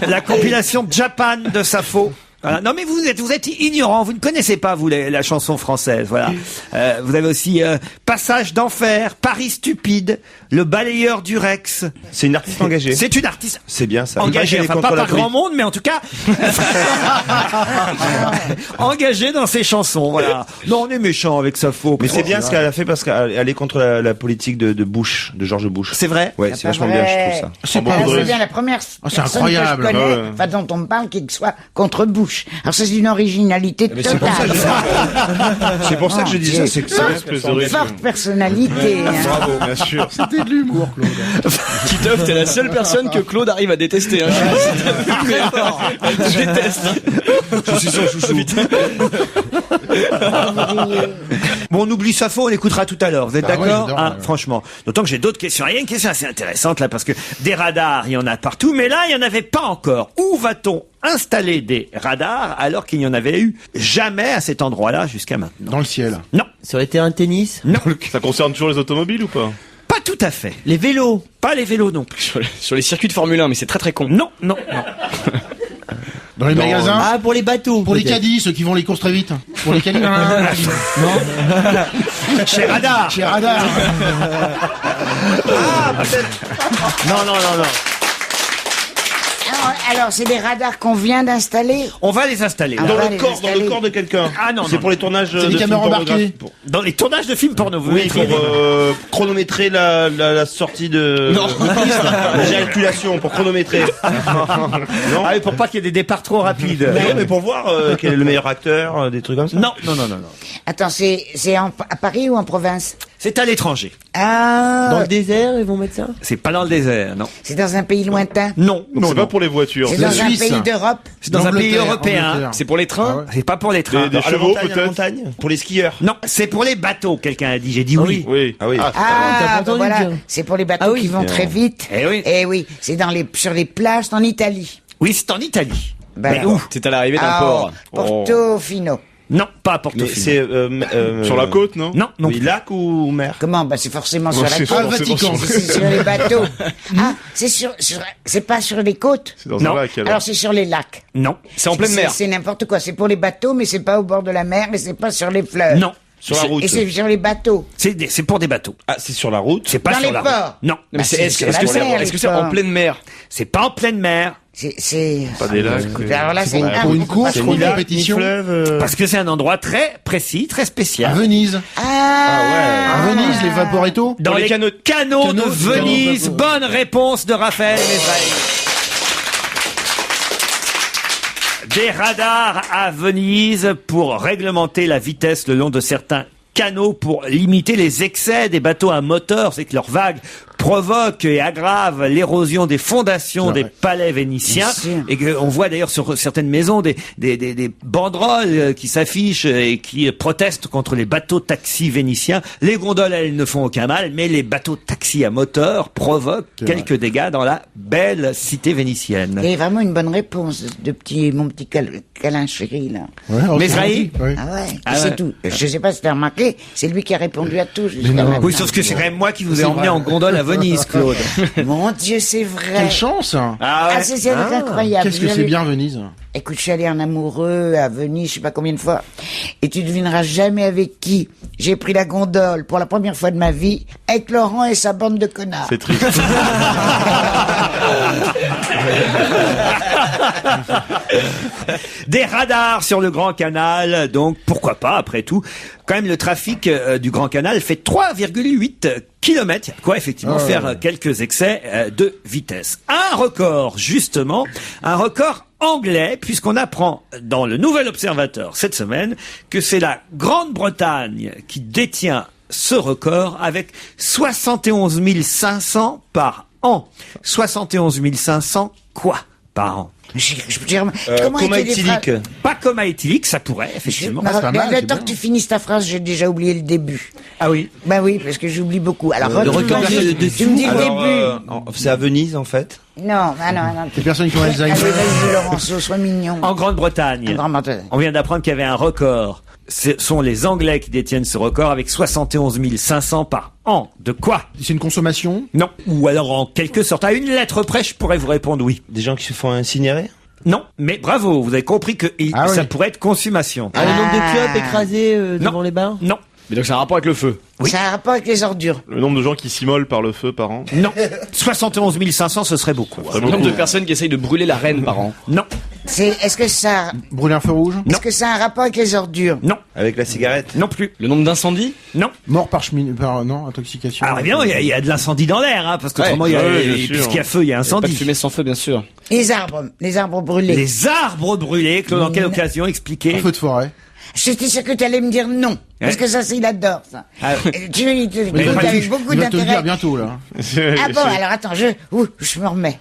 la compilation Japan de Sappho. Voilà. Non mais vous êtes ignorant, vous ne connaissez pas vous la chanson française, voilà. Vous avez aussi Passage d'enfer, Paris stupide, Le balayeur du Rex. C'est une artiste engagée. C'est une artiste C'est bien ça. engagée, Elle est enfin contre pas la par grand monde, mais en tout cas engagée dans ses chansons, voilà. Non, on est méchant avec Sappho. Mais c'est bien ce qu'elle a fait parce qu'elle est contre la politique de Bush, de George Bush. C'est vrai. Ouais, c'est vachement bien, je trouve ça. C'est Alors, pas c'est vrai. bien la première c'est personne incroyable. que je connais, Ouais. enfin, dont on me parle, qui soit contre Bush. Alors ça, c'est une originalité Mais c'est pour ça totale. que c'est pour ça que je dis ça. C'est que ça. Forte personnalité. hein. Bravo. Bien sûr. C'était de l'humour, Claude. Titeuf, t'es la seule personne que Claude arrive à détester. Hein. Je déteste. Je suis son chouchou. Bon, on oublie Sappho, on l'écoutera tout à l'heure. Vous êtes Ah ouais, d'accord? j'adore, Hein, ouais. franchement. D'autant que j'ai d'autres questions. Il y a une question assez intéressante là, parce que des radars, il y en a partout, mais là, il n'y en avait pas encore. Où va-t-on installer des radars alors qu'il n'y en avait eu jamais à cet endroit-là jusqu'à maintenant? Dans le ciel. Non, Sur les terrains de tennis, non, Ça concerne toujours les automobiles ou pas? pas tout à fait. les vélos. Pas les vélos non plus. Sur les circuits de Formule 1, mais c'est très très con. Non, non, non. Dans les magasins. Ah, pour les bateaux. Pour les peut-être. caddies, ceux qui vont les courses très vite. Pour les caddies, non. Chez Radar. Chez Radar. Non, non, non, non. Alors, c'est des radars qu'on vient d'installer. On va les installer. Ah, Dans, on va Dans les le installer. corps de quelqu'un. Ah non, C'est non. pour les tournages C'est des de caméras films embarquées. pornographiques. dans les tournages de films porno. Vous Oui, écrivez. pour chronométrer la sortie de... Non. L'éjaculation, pour chronométrer. Non. Ah oui, pour pas qu'il y ait des départs trop rapides. Non, mais pour voir quel est le meilleur acteur, des trucs comme ça. Non, non, non, non, non. Attends, c'est à Paris ou en province? C'est à l'étranger. Ah, Dans le désert, ils vont mettre ça. C'est pas dans le désert, non. c'est dans un pays lointain. Non, Donc non, c'est non. pas pour les voitures. C'est la dans un Suisse. pays d'Europe. C'est dans un pays L'Angleterre, européen. Angleterre. C'est pour les trains. C'est pas pour les trains. Des À la chevaux montagne, à la peut-être. montagne. Pour les skieurs. Non, c'est pour les bateaux, quelqu'un a dit. J'ai dit oui. Oui. Ah oui. t'as Ah, pas entendu voilà. dire. C'est pour les bateaux Ah oui. qui vont très vite. Eh oui. Eh oui, c'est sur les plages en Italie. Oui, c'est en Italie. Ben, Mais où? C'est à l'arrivée d'un Ah, port. Portofino. Non, pas à Mais Portofino. c'est Sur la côte, non? Non, non. Oui, lac ou mer? Comment? Ben, c'est forcément sur la c'est côte. Ah, le Vatican. C'est sur les bateaux. Ah, c'est pas sur les côtes. C'est dans Non. un lac alors. Alors c'est sur les lacs. Non, C'est en pleine mer. C'est n'importe quoi. C'est pour les bateaux, mais c'est pas au bord de la mer, mais c'est pas sur les fleuves. non. Sur la route. Et c'est sur les bateaux. C'est pour des bateaux. Ah, c'est sur la route. C'est pas Dans sur les la ports. route. Non. Mais est-ce sur que la mer, c'est les en ports. pleine mer? C'est pas en pleine mer. C'est. Pas des lacs. Alors là, c'est Pour une course, pour une compétition. Parce que c'est un endroit très précis, très À spécial. Venise. À Venise, les Vaporetto. Dans les canaux de Canaux de Venise. Venise. Bonne réponse de Raphaël Mesrahi. Des radars à Venise pour réglementer la vitesse le long de certains canaux pour limiter les excès des bateaux à moteur. C'est que leurs vagues provoquent et aggravent l'érosion des fondations des palais vénitiens. Bien sûr. Et qu'on voit d'ailleurs sur certaines maisons des banderoles qui s'affichent et qui protestent contre les bateaux taxis vénitiens. Les gondoles, elles ne font aucun mal, mais les bateaux taxis à moteur provoquent quelques dégâts dans la belle cité vénitienne. Et vraiment une bonne réponse de mon petit câlin chéri, là. Ouais, alors, Mesrahi. c'est gentil, ouais. Ah ouais, Ah c'est ouais. tout. Je sais pas si t'as remarqué, c'est lui qui a répondu à tout jusqu'à non. maintenant. Oui, sauf que c'est quand même moi qui vous ai C'est emmené vrai. en gondole à Venise, Claude. Mon Dieu, c'est vrai. Quelle chance. Ah, c'est incroyable. Qu'est-ce que c'est bien Venise. Écoute, je suis allé en amoureux à Venise, je sais pas combien de fois, et tu devineras jamais avec qui. J'ai pris la gondole pour la première fois de ma vie avec Laurent et sa bande de connards. C'est triste. Des radars sur le Grand Canal, donc pourquoi pas, après tout. Quand même, le trafic du Grand Canal fait 3,8 km. Il y a quoi, effectivement, faire quelques excès de vitesse. Un record, justement, un record anglais, puisqu'on apprend dans le Nouvel Observateur cette semaine que c'est la Grande-Bretagne qui détient ce record avec 71 500 par an. 71 500 quoi par an? Comment éthylique. Pas coma éthylique, ça pourrait, effectivement. c'est pas mal, Le c'est temps bien. que tu finisses ta phrase, j'ai déjà oublié le début. Ah oui. Bah oui, parce que j'oublie beaucoup. Alors, Le record tu de me dis le début. c'est à Venise, en fait. Non. Les personnes qui ont Alzheimer. Allez, vas-y, Laurenceau, sois mignon. En Grande-Bretagne, on vient d'apprendre qu'il y avait un record. Ce sont les Anglais qui détiennent ce record avec 71 500 par an. De quoi? C'est une consommation. Non. Ou alors en quelque sorte, à une lettre près, je pourrais vous répondre oui. Des gens qui se font incinérer. Non, mais bravo, vous avez compris que Ah ça oui. pourrait être consommation. Le nombre de clopes écrasés devant Non. les bars. Non, Mais donc c'est un rapport avec le feu. Oui. Ça a un rapport avec les ordures. Le nombre de gens qui s'immolent par le feu par an. non. 71 500, ce serait beaucoup. C'est Le nombre de beaucoup. personnes qui essayent de brûler la reine par an. Non, Est-ce que ça Brûler un feu rouge. Est-ce que ça a un rapport avec les ordures? non, Avec la cigarette. non plus. Le nombre d'incendies. Non. Mort par cheminée. Non, intoxication. Alors évidemment, il y a de l'incendie dans l'air, hein, parce qu'autrement, Ouais, bien sûr. puisqu'il y a feu, il y a Pas de incendie. fumée sans feu, bien sûr. Les arbres brûlés. Les arbres brûlés, Claude, dans quelle occasion? Expliquez. Un feu de forêt. J'étais sûr que tu allais me dire non. Parce que ça, il adore, ça. Ah. Tu écoutes Enfin, avec tu- beaucoup il va te le dire d'intérêt. bientôt là. Ah bon, alors attends, je me remets.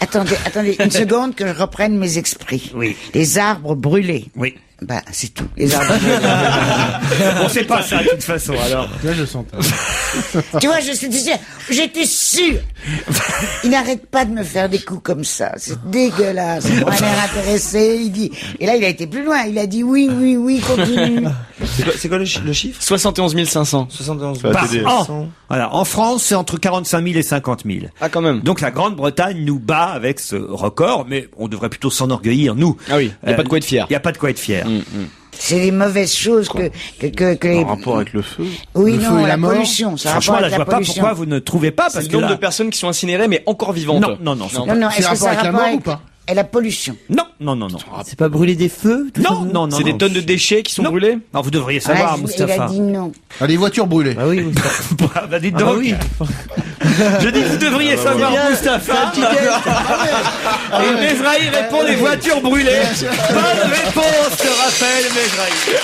Attendez, une seconde que je reprenne mes esprits. Oui. Les arbres brûlés. Oui. Bah, c'est tout. Les arbres brûlés. On sait pas ça, de toute façon, alors. Là, je sens. Tu vois, j'étais sûr. Il n'arrête pas de me faire des coups comme ça. C'est dégueulasse. Il a l'air intéressé. Il dit, et là, il a été plus loin. Il a dit oui, continue. C'est quoi le chiffre 71 500. 71 Ça va Par t'aider. an. Voilà. En France, c'est entre 45 000 et 50 000. Ah, quand même. Donc la Grande-Bretagne nous bat avec ce record, mais on devrait plutôt s'enorgueillir, nous. Ah oui, y a pas de quoi être fier. Il n'y a pas de quoi être fier. C'est les mauvaises choses que les... En rapport avec le feu. Oui, Le non, feu et la la mort. pollution. Ça a Franchement, rapport là, avec je la vois pas pollution. pourquoi vous ne trouvez pas, C'est parce le que nombre là... de personnes qui sont incinérées mais encore vivantes. Non. Non, C'est est-ce que ça a rapport avec la rapport mort avec ou pas et la pollution? Non. C'est pas brûler des feux tout ça, Non. C'est des tonnes de déchets qui sont Non. brûlés. Non, vous devriez Ah, savoir, il a Moustapha. dit non. Ah, les voitures brûlées. Ah oui, oui. Bah, dites Ah donc. oui. Je dis que vous devriez savoir, bien. Moustapha. Et Mesrahi répond les voitures brûlées. Bonne réponse de Raphaël Mesrahi.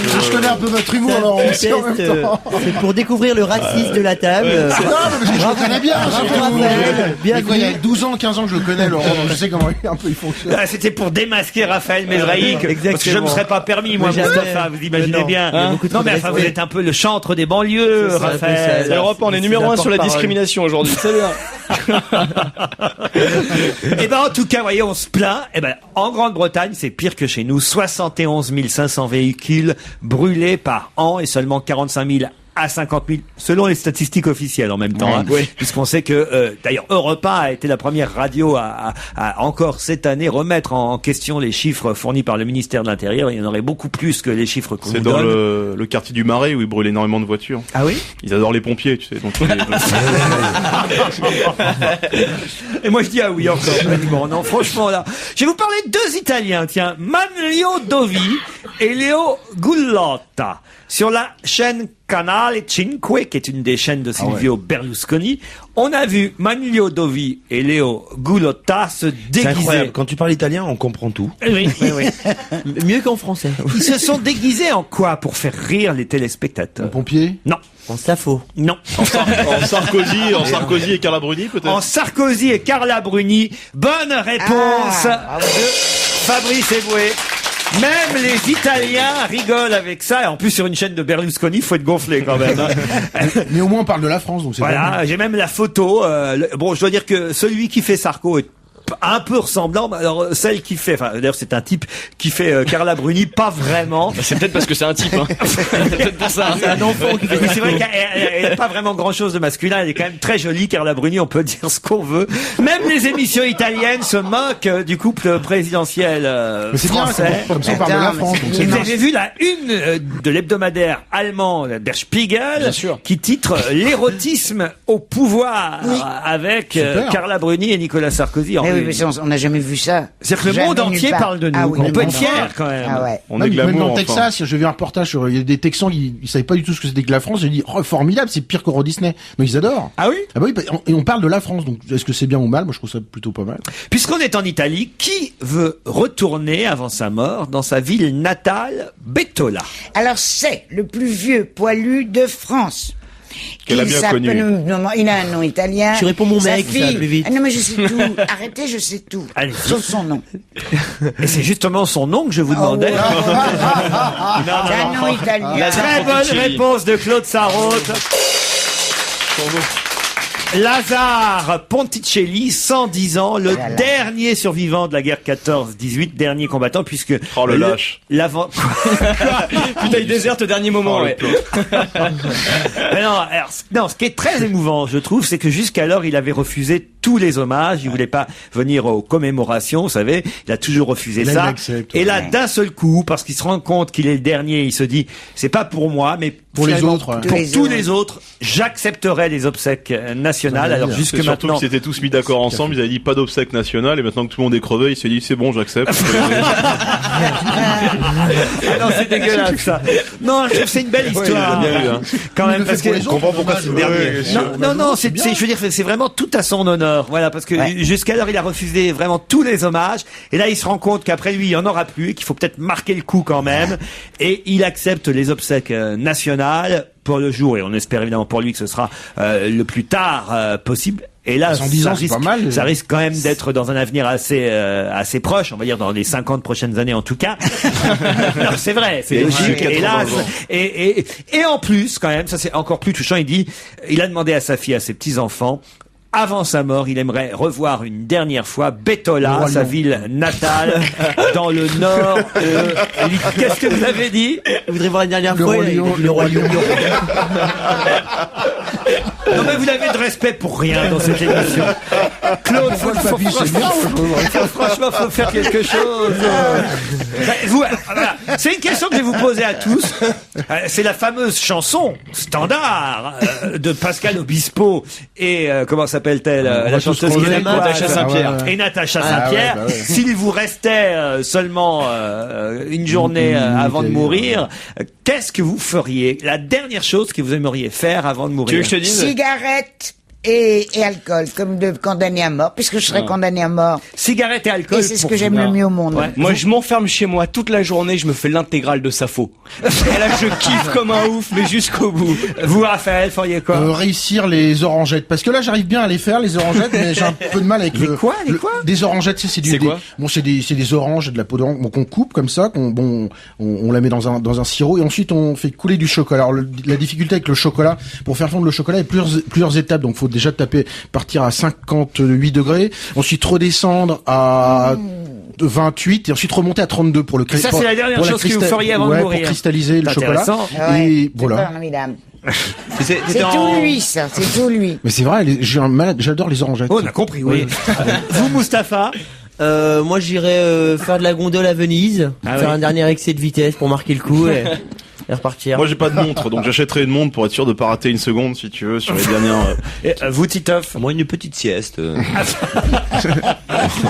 Je connais un peu votre humour, Laurent. aussi, en même temps. C'est pour découvrir le racisme de la table. Non, mais parce que je le connais bien. surtout. Raphaël, Mais quoi, il y a bienvenue. 12 ans, 15 ans que je le connais, Laurent. Donc je sais comment un peu il fonctionne. Ah, c'était pour démasquer Raphaël Mesrahi, parce que je ne me Exactement. serais pas permis, moi, Mais jamais. Moustapha, vous imaginez Mais non. bien. Il y a beaucoup de Non, mais enfin, respect. vous êtes un peu le chantre des banlieues, C'est ça, Raphaël. c'est ça. Europe, on est C'est numéro 1 sur la porte-parole. discrimination aujourd'hui. C'est bien. Eh ben, en tout cas, voyez, on se plaint. Eh ben, en Grande-Bretagne, c'est pire que chez nous. 71 500 véhicules brûlés par an et seulement 45 000 à 50 000, selon les statistiques officielles en même temps, hein, puisqu'on sait que, d'ailleurs, Europe 1 a été la première radio à encore cette année remettre en question les chiffres fournis par le ministère de l'Intérieur. Il y en aurait beaucoup plus que les chiffres qu'on nous donne. C'est dans le quartier du Marais où ils brûlent énormément de voitures. Ah oui? Ils adorent les pompiers, tu sais. Donc Et moi je dis ah oui encore. Bon, non, franchement là, je vais vous parler de deux Italiens, tiens, Manlio Dovi et Leo Gullotta, sur la chaîne Canale 5, qui est une des chaînes de Silvio Berlusconi. On a vu Manlio Dovi et Leo Gullotta se C'est déguiser. incroyable. Quand tu parles italien, on comprend tout. Oui, oui, oui. Mieux qu'en français. Ils se sont déguisés en quoi pour faire rire les téléspectateurs? Pompier. Non, En Safo. non. en Sarkozy et Carla Bruni peut-être. En Sarkozy et Carla Bruni. Bonne réponse de Fabrice Eboué. Même les Italiens rigolent avec ça. Et en plus, sur une chaîne de Berlusconi, faut être gonflé quand même. Hein. Mais au moins on parle de la France, donc c'est pas Voilà, j'ai même la photo. Bon, je dois dire que celui qui fait Sarko est un peu ressemblant, mais alors celle qui fait, enfin d'ailleurs c'est un type qui fait Carla Bruni, pas vraiment. Bah, c'est peut-être parce que c'est un type. Hein. C'est peut-être pour ça. C'est un enfant qui fait Oui, c'est vrai qu'elle n'a pas vraiment grand-chose de masculin. Elle est quand même très jolie, Carla Bruni. On peut dire ce qu'on veut. Même les émissions italiennes se moquent du couple présidentiel Mais c'est bien, français. comme ça on parle de la France. Donc Et c'est vous bien. avez vu la une de l'hebdomadaire allemand Der Spiegel Bien sûr. qui titre l'érotisme au pouvoir avec Super. Carla Bruni et Nicolas Sarkozy. En Mais oui, une. mais ça, on n'a jamais vu ça. C'est-à-dire que le Jamais monde nulle entier part. parle de nous. Ah oui, On le peut être monde fier entier. quand même. Ah ouais. On est Même glamour. dans le enfin. Texas, j'ai vu un reportage sur, il y a des Texans qui ils savaient pas du tout ce que c'était que la France. J'ai dit, oh, formidable, c'est pire qu'Euro Disney. Mais ils adorent. Ah oui? Ah bah oui, et on parle de la France, donc est-ce que c'est bien ou mal? Moi, je trouve ça plutôt pas mal. Puisqu'on est en Italie, qui veut retourner avant sa mort dans sa ville natale, Bettola? Alors, c'est le plus vieux poilu de France. Qu'elle a bien s'appelle- connu. Non, il a un nom italien. Tu réponds mon Sa mec, ça fille- va plus vite. Ah non, mais je sais tout. Arrêtez, je sais tout. Allez. Sauf son nom. Et c'est justement son nom que je vous Oh, demandais. ouais. C'est un nom italien. Très bonne réponse de Claude Sarraute. Lazare Ponticelli, 110 ans, le Voilà. dernier survivant de la guerre 14-18, dernier combattant, puisque... Oh, le lâche. L'avant... Putain, il déserte au dernier moment. Oh, Ouais. Mais non, alors, non, ce qui est très émouvant, je trouve, c'est que jusqu'alors, il avait refusé tous les hommages. Il voulait pas venir aux commémorations, vous savez. Il a toujours refusé Là, il ça. accepte, Et là, ouais. d'un seul coup, parce qu'il se rend compte qu'il est le dernier, il se dit, c'est pas pour moi, mais Pour les finalement, autres, ouais. pour Les tous autres. les autres, j'accepterai les obsèques nationales. Ouais, Alors bien. jusque C'est surtout maintenant. qu'ils étaient tous mis d'accord ensemble, ils avaient dit pas d'obsèques nationales, et maintenant que tout le monde est crevé, il s'est dit c'est bon, j'accepte. Ah non, c'est dégueulasse ça. Non, je trouve que c'est une belle histoire. bien eu, hein. Quand Il même, le parce fait que pour les autres, comprends pourquoi c'est le dernier. non, je veux dire, c'est vraiment tout à son honneur. Voilà, parce que jusqu'alors, il a refusé vraiment tous les hommages. Et là, il se rend compte qu'après lui, il n'y en aura plus, et qu'il faut peut-être marquer le coup quand même. Et il accepte les obsèques nationales pour le jour. Et on espère évidemment pour lui que ce sera le plus tard possible. Et là, 110 ça ans, c'est risque, pas mal. ça risque quand même d'être dans un avenir assez proche, on va dire dans les 50 prochaines années en tout cas. Non, c'est vrai, c'est Et logique. 80 Hélas, ans. et en plus, quand même, ça c'est encore plus touchant. Il a demandé à sa fille, à ses petits enfants. Avant sa mort, il aimerait revoir une dernière fois Bettola, Le Roi sa Lion. ville natale, dans le nord. Qu'est-ce que vous avez dit? Je voudrais voir la dernière Le fois. Roi Lion, le Roi Lion. Non mais vous avez de respect pour rien dans cette émission. Claude, franchement, faut faire quelque chose. Voilà. C'est une question que je vais vous poser à tous. C'est la fameuse chanson standard de Pascal Obispo et comment s'appelle-t-elle la chanteuse crever. québécoise Natacha Saint-Pierre. et Natacha Ah, Saint-Pierre. ouais, bah ouais. S'il vous restait seulement une journée avant de mourir, qu'est-ce que vous feriez? La dernière chose que vous aimeriez faire avant de Tu veux mourir? que je te dise? Cigarette et alcool, comme de condamné à mort, puisque je serais condamné à mort. Cigarette et alcool. Et c'est ce pour que j'aime vous. le mieux au monde. Ouais. Moi, je m'enferme chez moi toute la journée, je me fais l'intégrale de Safo. Et là, je kiffe comme un ouf, mais jusqu'au bout. Vous, Raphaël, feriez quoi? Réussir les orangettes, parce que là j'arrive bien à les faire les orangettes, mais j'ai un peu de mal avec Les quoi, les quoi des orangettes. C'est C'est quoi bon, c'est des oranges, de la peau d'orange, bon, qu'on coupe comme ça, on la met dans un sirop et ensuite on fait couler du chocolat. Alors la difficulté avec le chocolat, pour faire fondre le chocolat, il y a plusieurs étapes. Donc faut déjà partir à 58 degrés, ensuite redescendre à 28 et ensuite remonter à 32 pour le Ça, c'est la dernière chose que vous feriez avant de mourir. pour cristalliser le C'est chocolat. intéressant. Ouais, Et c'est voilà. formidable. C'est tout lui, ça. C'est tout lui. Mais c'est vrai, j'ai un malade, j'adore les orangettes. Oh, on a compris, oui. Vous, Mustapha? Moi, j'irais faire de la gondole à Venise, faire un dernier excès de vitesse pour marquer le coup et repartir. Moi, j'ai pas de montre, donc j'achèterais une montre pour être sûr de pas rater une seconde, si tu veux, sur les dernières. Et, vous, Titoff? Moi, une petite sieste.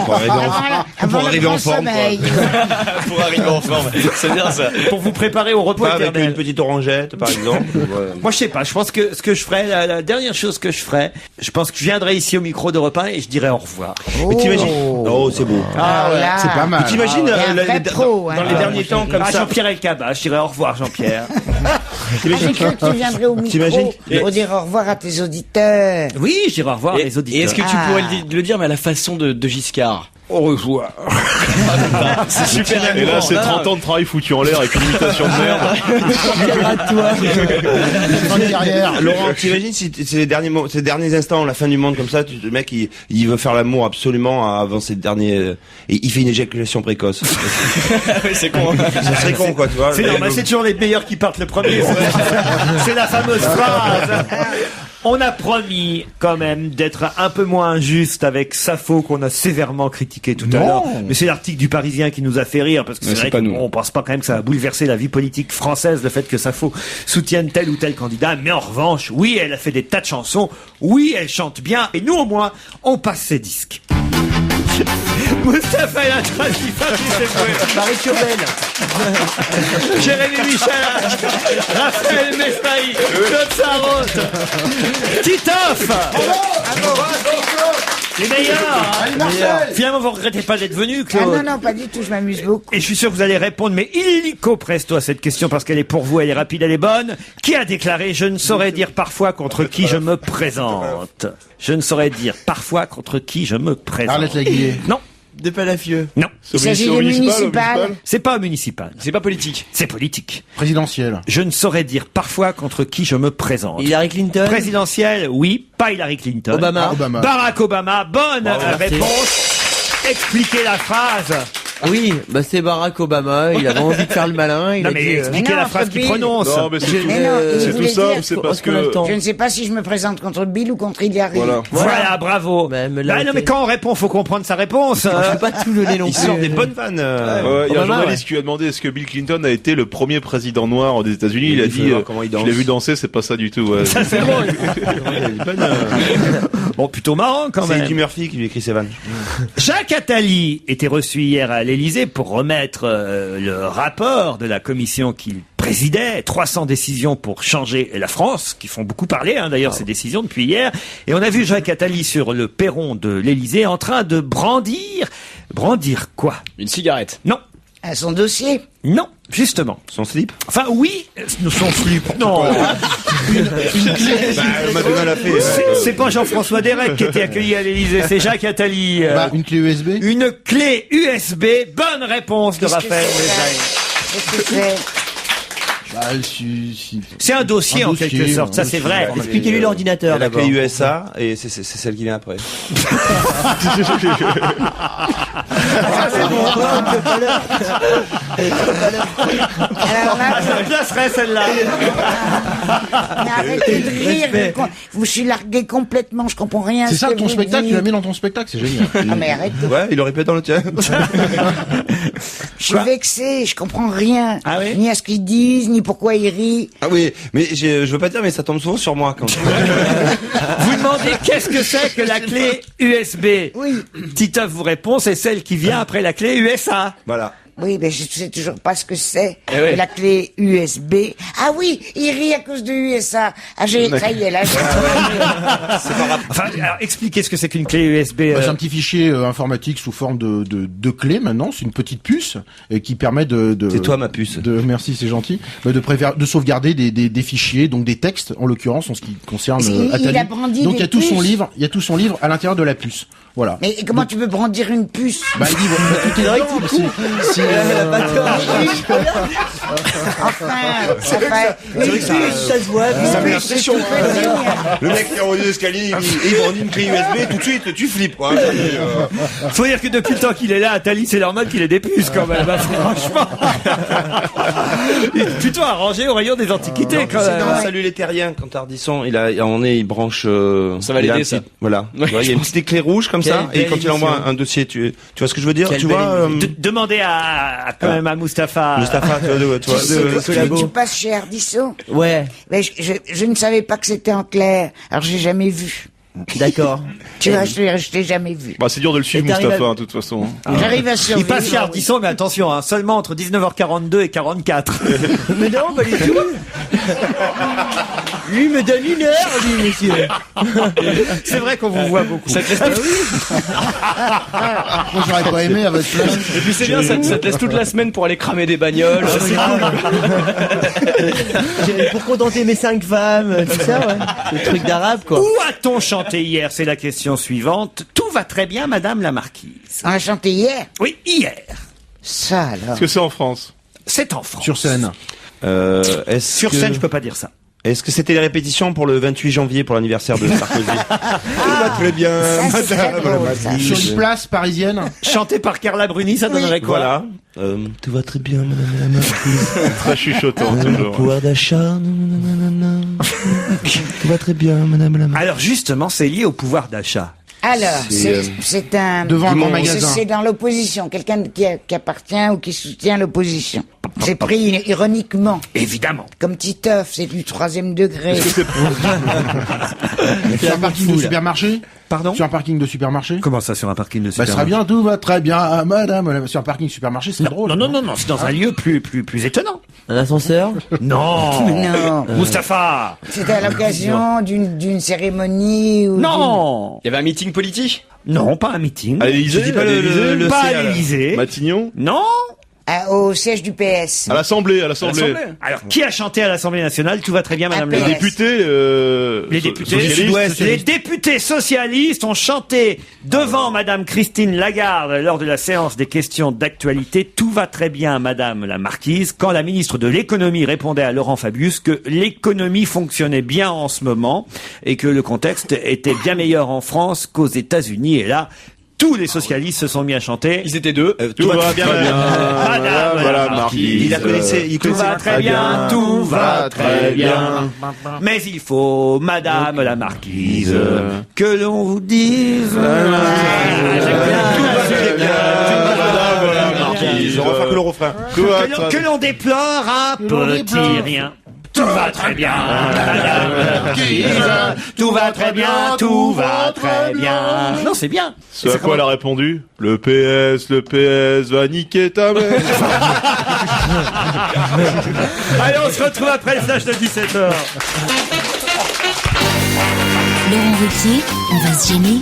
Pour arriver en forme, Pour arriver en forme. C'est bien ça. Pour vous préparer au repos Pas avec éternel. une petite orangette, par exemple. Moi, je sais pas. Je pense que ce que je ferais, la dernière chose que je ferais, je pense que je viendrais ici au micro de repas et je dirais au revoir. Mais t'imagines? Oh, c'est beau. Ah ouais. C'est pas mal. Mais t'imagines Dans les derniers temps, comme ça. Jean-Pierre Elkabbach, je dirais au revoir, Jean-Pierre. J'ai cru que tu viendrais au micro T'imagines pour dire au revoir à tes auditeurs. Oui, je dirais au revoir Et les auditeurs. est-ce que tu pourrais le dire, mais à la façon de Giscard? Au revoir. C'est super. Et là, c'est 30 ans de travail foutu en l'air avec une imitation de merde. Laurent, t'imagines si c'est les derniers instants, la fin du monde comme ça, le mec il veut faire l'amour absolument avant ces derniers, et il fait une éjaculation précoce. C'est con. Ça serait con quoi, tu vois. C'est normal, c'est toujours les meilleurs qui partent le premier. C'est la fameuse phrase. On a promis quand même d'être un peu moins injuste avec Sappho qu'on a sévèrement critiqué tout à l'heure. Mais c'est l'article du Parisien qui nous a fait rire parce que c'est vrai qu'on pense pas quand même que ça va bouleverser la vie politique française le fait que Sappho soutienne tel ou tel candidat. Mais en revanche, oui, elle a fait des tas de chansons. Oui, elle chante bien. Et nous au moins, on passe ses disques. Mustapha El Atrazi, Fabrice Eboué, Marie Turben. Jérémy Michalak, Raphaël Mesfaï, Claude Sarraute, Titoff. Les meilleurs. Finalement, vous regrettez pas d'être venu, Ah Claude? non, pas du tout, je m'amuse beaucoup. Et je suis sûr que vous allez répondre, mais illico presto à cette question parce qu'elle est pour vous, elle est rapide, elle est bonne. Qui a déclaré « Je ne saurais dire parfois contre qui je me présente ». Je ne saurais dire parfois contre qui je me présente. Arlette Laguillet. Non, De Palafieux. non. Il s'agit de municipal. C'est pas municipal. C'est pas politique. C'est politique. Présidentielle. Je ne saurais dire parfois contre qui je me présente. Hillary Clinton. Présidentielle, oui. Pas Hillary Clinton. Obama. Obama. Barack Obama. Bonne merci. réponse. Expliquez la phrase. Oui, bah c'est Barack Obama. Il avait envie de faire le malin. Il Non a mais dit, expliquez Mais non, la phrase qu'il Bill. prononce. Non, mais c'est tout. Mais non, il C'est tout voulait ça, dire, c'est parce est-ce qu'on a le que. temps je ne sais pas si je me présente contre Bill ou contre Hillary. Voilà. Voilà, bravo. Bah, me l'a Bah non, ôté. mais quand on répond, faut comprendre sa réponse. Je peux pas tout donner non Il plus. sort des bonnes vannes. Il y a un Obama, journaliste qui lui a demandé est-ce que Bill Clinton a été le premier président noir des États-Unis. Il a Il faut dit voir comment il je danse. l'ai vu danser, c'est pas ça du tout. Ouais. Ça, c'est bon. Bon, plutôt marrant quand C'est même. Eddie Murphy qui lui écrit ses vannes. Jacques Attali était reçu hier à l'Élysée pour remettre le rapport de la commission qu'il présidait, 300 décisions pour changer la France, qui font beaucoup parler d'ailleurs ces décisions depuis hier. Et on a vu Jacques Attali sur le perron de l'Élysée en train de brandir quoi? Une cigarette. Non, À son dossier. non, justement. Son slip. Enfin oui, son slip. Non, Madonna l'a fait. c'est pas Jean-François Derek qui était accueilli à l'Élysée, c'est Jacques Attali. Une clé USB. Une clé USB. Bonne réponse de Qu'est-ce que Raphaël c'est, Mesdaille. Qu'est-ce que c'est? C'est un dossier en quelque sorte, ça c'est vrai. Expliquez-lui l'ordinateur La d'abord. clé USA et c'est celle qui vient après. Alors là, Je placerai celle-là. mais arrêtez de rire. Je me suis largué complètement, je comprends rien. à C'est ce ça que ton vous spectacle, tu dites. l'as mis dans ton spectacle, c'est génial. Ah mais arrête de... Ouais, il le répète dans le tien. Je suis vexé, je comprends rien. Ah oui Ni à ce qu'ils disent, ni pourquoi ils rient. Ah oui, mais je veux pas dire, mais ça tombe souvent sur moi quand. Vous demandez qu'est-ce que c'est que la clé USB. Oui. Titoff vous répond, c'est celle qui vient après la clé USA. Voilà. Oui, mais je sais toujours pas ce que c'est. Eh oui. La clé USB. Ah oui, il rit à cause de USA. Ah, ça y est, là. Enfin, alors, expliquez ce que c'est qu'une clé USB. C'est un petit fichier informatique sous forme de clé maintenant. C'est une petite puce qui permet de C'est toi ma puce. merci, c'est gentil. De sauvegarder des fichiers, donc des textes en l'occurrence en ce qui concerne Il Attali. a brandi Donc il y a des tout son puces. livre, il y a tout son livre à l'intérieur de la puce. Voilà. Mais comment tu peux brandir une puce? Bah, il dit, tout est dedans. Ça se voit. Ça met la pression. Le mec qui est en haut de l'escalier, il vend une clé USB, tout de suite, tu flippes, quoi. Faut dire que depuis le temps qu'il est là, Attali, c'est normal qu'il ait des puces, quand même, franchement. Il est plutôt arrangé au rayon des antiquités, quand même. Salut les terriens, quand Ardisson, il branche, ça va l'aider, ça. Voilà. Il y a une petite clé rouge, comme ça, et quand il envoie un dossier, tu vois ce que je veux dire? Tu vois, Demandez à quand même à Mustapha. Mustapha, Tu passes chez Ardisson? Ouais, Mais je ne savais pas que c'était en clair. Alors j'ai jamais vu. d'accord. Tu vois, je t'ai jamais vu. Bah, c'est dur de le suivre, Et t'arrives Mustapha, à- hein, de toute façon. J'arrive à Il survivre. passe chez Ardisson, mais attention, hein, seulement entre 19h42 et 44. Mais non, pas du tout. Lui me donne 1 heure, lui, monsieur. C'est vrai qu'on vous voit beaucoup. Ça te laisse Moi, j'aurais pas aimé à votre place. Et puis c'est bien, ça te laisse toute la semaine pour aller cramer des bagnoles. Ça, c'est Pour contenter mes 5 femmes, tout ça, ouais. Le truc d'arabe, quoi. Où a-t-on chanté hier? C'est la question suivante. Tout va très bien, Madame la Marquise. On a chanté hier. Oui, hier. Ça alors. Est-ce que c'est en France? C'est en France. Sur scène. Sur scène, je peux pas dire ça. Est-ce que c'était les répétitions pour le 28 janvier pour l'anniversaire de Sarkozy? Tout va très bien, Ça, c'est très madame beau, la ça. marquise. Sur une place parisienne. Chanté par Carla Bruni, ça donnerait quoi? Voilà. Tout va très bien, madame la marquise. Très chuchotant, toujours. Pouvoir d'achat, nanana. Tout va très bien, madame la marquise. Alors justement, c'est lié au pouvoir d'achat. Alors, C'est, c'est un... Devant un grand C'est- magasin. C'est dans l'opposition, quelqu'un qui appartient ou qui soutient l'opposition. C'est pris ironiquement, Évidemment. comme Titoff, c'est du 3e degré. Sur un parking de supermarché. Pardon? Sur un parking de supermarché. Comment ça, sur un parking de Bah, ça supermarché? sera bien, tout va très bien, ah, madame. Sur un parking de supermarché, c'est drôle. Non, c'est dans un lieu plus étonnant. Un ascenseur? Non. Non, Mustapha. c'était à l'occasion d'une cérémonie ou Non. Il y avait un meeting politique. Non, pas un meeting. À l'Élysée? Tu dis pas le Pas C, à l'Élysée. Matignon? Non. au siège du PS. À l'Assemblée. Alors, qui a chanté à l'Assemblée nationale? Tout va très bien, Madame APS. la Les Marquise. députés, Les députés, socialistes. les députés socialistes ont chanté devant Madame Christine Lagarde lors de la séance des questions d'actualité. Tout va très bien, Madame la Marquise, quand la ministre de l'économie répondait à Laurent Fabius que l'économie fonctionnait bien en ce moment et que le contexte était bien meilleur en France qu'aux États-Unis. Et là, tous les socialistes se sont mis à chanter. Ils étaient deux. Tout va bien, Madame la Marquise. Il connaissait Tout va très bien, tout va très bien. Mais il faut, Madame la Marquise, que l'on vous dise. On va faire que le refrain. Que l'on déplore un petit rien. Tout va très bien, Madame la Marquise. Tout va très bien, tout va très bien. Non, c'est bien. Ce à quoi elle a répondu: le PS va niquer ta mère. Allez, on se retrouve après le flash de 17h. Laurent Ruquier, on va se gêner.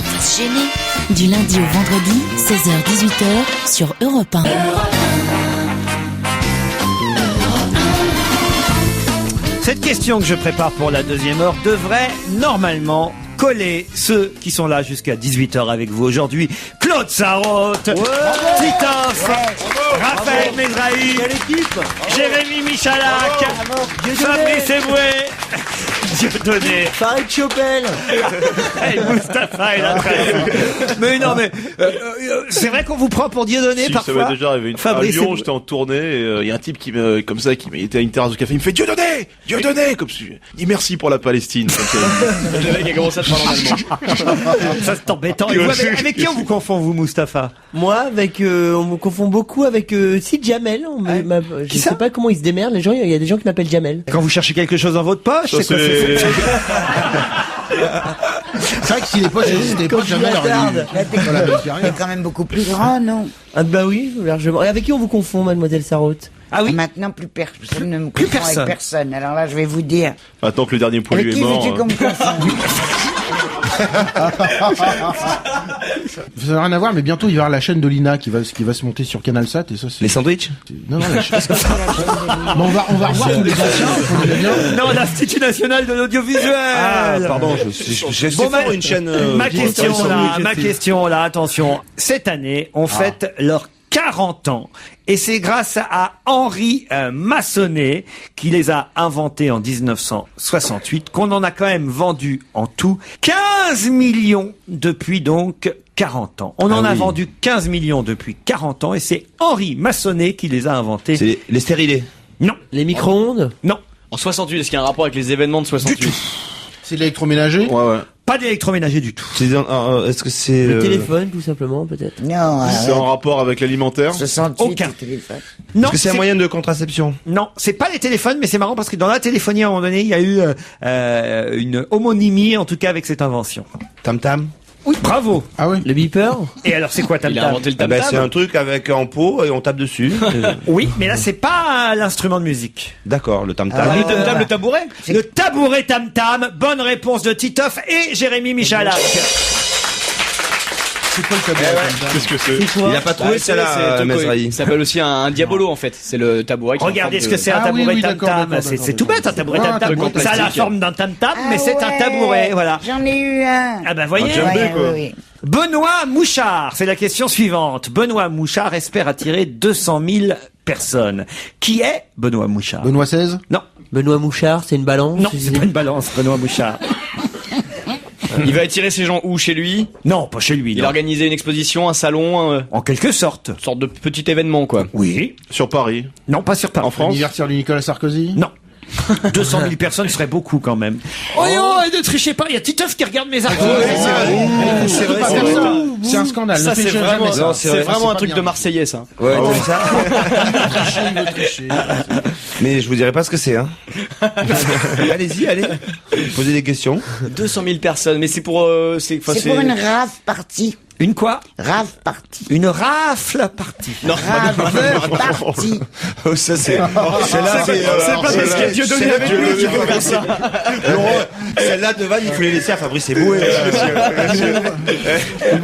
Du lundi au vendredi, 16h-18h sur Europe 1. Cette question que je prépare pour la deuxième heure devrait normalement coller ceux qui sont là jusqu'à 18h avec vous aujourd'hui. Claude Sarraute, Titoff, Raphaël Mesrahi, Jérémy Michalak, Fabrice Eboué, Dieudonné, Farid Chopel. et Mustapha est là très bien. Mais non, mais c'est vrai qu'on vous prend pour Dieudonné Si, parfois. ça m'est déjà arrivé une fois. À Fabrice Lyon, Eboué. j'étais en tournée, et il y a un type qui me, comme ça, qui était à une terrasse de café, il me fait Dieudonné, comme si, il dit merci pour la Palestine. Comme ça. Le mec a commencé à te parler en allemand. Ça c'est embêtant. Et vous, avec qui on vous confond, vous, Mustapha? Moi, avec, on me confond beaucoup avec, si Jamel. Je sais pas comment ils se démerdent. Les gens, il y a des gens qui m'appellent Jamel. Quand vous cherchez quelque chose dans votre poche, Ça, c'est quoi? C'est vrai que si les poches n'existaient pas, Quand jamais tu regardes. T'es quand même beaucoup plus grand, non? Ah bah oui, largement. Et avec qui on vous confond, mademoiselle Sarraute? Ah oui. Maintenant, plus personne ne me Plus confond personne. avec personne. Alors là, je vais vous dire. Maintenant que le dernier Avec poilu est qui mort. veux-tu qu'on me confonde? Ça n'a rien à voir, mais bientôt il va y avoir la chaîne de Lina qui va se monter sur CanalSat et ça c'est. Les sandwichs? Non, la chaîne. Bon, on va revoir tous les anciens. On est bien. Non, l'Institut National de l'Audiovisuel. Ah, pardon, j'ai Bon, fait une chaîne. ma question là, attention. Cette année, on fête leur 40 ans. Et c'est grâce à Henri Massonnet, qui les a inventés en 1968, qu'on en a quand même vendu en tout 15 millions depuis donc 40 ans. On en a vendu 15 millions depuis 40 ans et c'est Henri Massonnet qui les a inventés. C'est les stérilés. Non. Les micro-ondes? Non. En 68, est-ce qu'il y a un rapport avec les événements de 68? C'est de l'électroménager? Ouais. Pas d'électroménager du tout. Est-ce que c'est Le téléphone, tout simplement, peut-être? Non, C'est en rapport avec l'alimentaire? 68, Aucun. le téléphone. Non. Est-ce que c'est un moyen de contraception? Non, c'est pas les téléphones, mais c'est marrant parce que dans la téléphonie, à un moment donné, il y a eu une homonymie, en tout cas, avec cette invention. Tam tam. Oui, bravo. Ah oui. Le beeper? Et alors, c'est quoi Tam Il a Tam? inventé le Ah ben, tam-tam. c'est un truc avec en pot et on tape dessus. Oui, mais là, c'est pas l'instrument de musique. D'accord, le tam tam. Le tam-tam, le tabouret? Le tabouret Tam Tam. Bonne réponse de Titoff et Jérémy Michalak. C'est quoi le tabouret comme ça? Qu'est-ce que c'est? Il a pas trouvé celle-là, Mesrahi. Ça s'appelle aussi un diabolo en fait. C'est le tabouret. qui est en Regardez ce forme que c'est un Ah oui, tabouret oui, Tam d'accord, Tam. d'accord, C'est d'accord, tout bête, un tabouret Tam Tam. truc en Ça a la plastique. forme d'un Tam Tam, mais Ah c'est un ouais. tabouret, voilà. J'en ai eu un. Ah ben voyez. Ouais, oui. Benoît Mouchard, c'est la question suivante. Benoît Mouchard espère attirer 200 000 personnes. Qui est Benoît Mouchard? Benoît XVI? Non, Benoît Mouchard, c'est une balance? non, c'est pas une balance, Benoît Mouchard. Il va attirer ces gens où? Chez lui? Non, pas chez lui, Il a non. organisé une exposition, un salon, En quelque sorte. une sorte de petit événement quoi. Oui. Sur Paris. Non, pas sur Paris. En France? L'anniversaire de Nicolas Sarkozy? Non. 200 000 personnes serait beaucoup quand même. Oh, ne trichez pas, il y a Titoff qui regarde mes articles. C'est vrai, c'est un scandale. Ça Ne fais c'est jamais vraiment, ça. c'est vrai. vraiment C'est un pas truc bien. de Marseillais ça. Ouais, c'est ça. Il veut tricher. Mais je vous dirai pas ce que c'est, hein. Allez-y, allez. Posez des questions. 200 000 personnes, mais c'est pour, C'est pour une rave party. Une quoi? Rave party. Une rafle partie. Rave party. Oh, ça c'est. Celle-là, c'est pas parce qu'il y a Dieudonné avec lui qu'il faut faire ça. Celle-là de Vannes, il faut les laisser à Fabrice Eboué.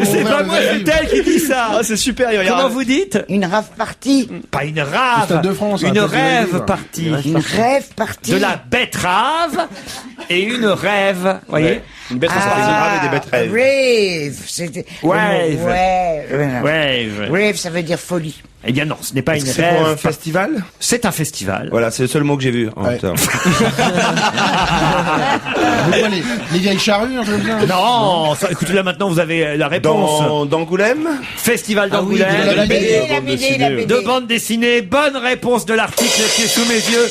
C'est pas moi, c'est elle qui dit ça. Ah c'est super, il y a Comment vous dites? Une rave party. Pas une rave. Stade de France, Une hein, Stade de rêve Ligue. partie. Une rêve party. De la betterave et une rêve. Voyez? une bête des raves et des bêtes rêves. Rave. C'était. Wave. Ouais. Rêve. Rave, ça veut dire folie. Eh bien non, ce n'est pas une C'est pour un rêve. festival? C'est un festival. Voilà, c'est le seul mot que j'ai vu. en Ouais. termes. Pourquoi les vieilles charrues, un peu comme ça? Non, écoutez là maintenant vous avez la réponse. D'Angoulême? Festival Ah oui, d'Angoulême. de la BD. La BD, la BD. De bande dessinée, bonne réponse de l'article qui est sous mes yeux.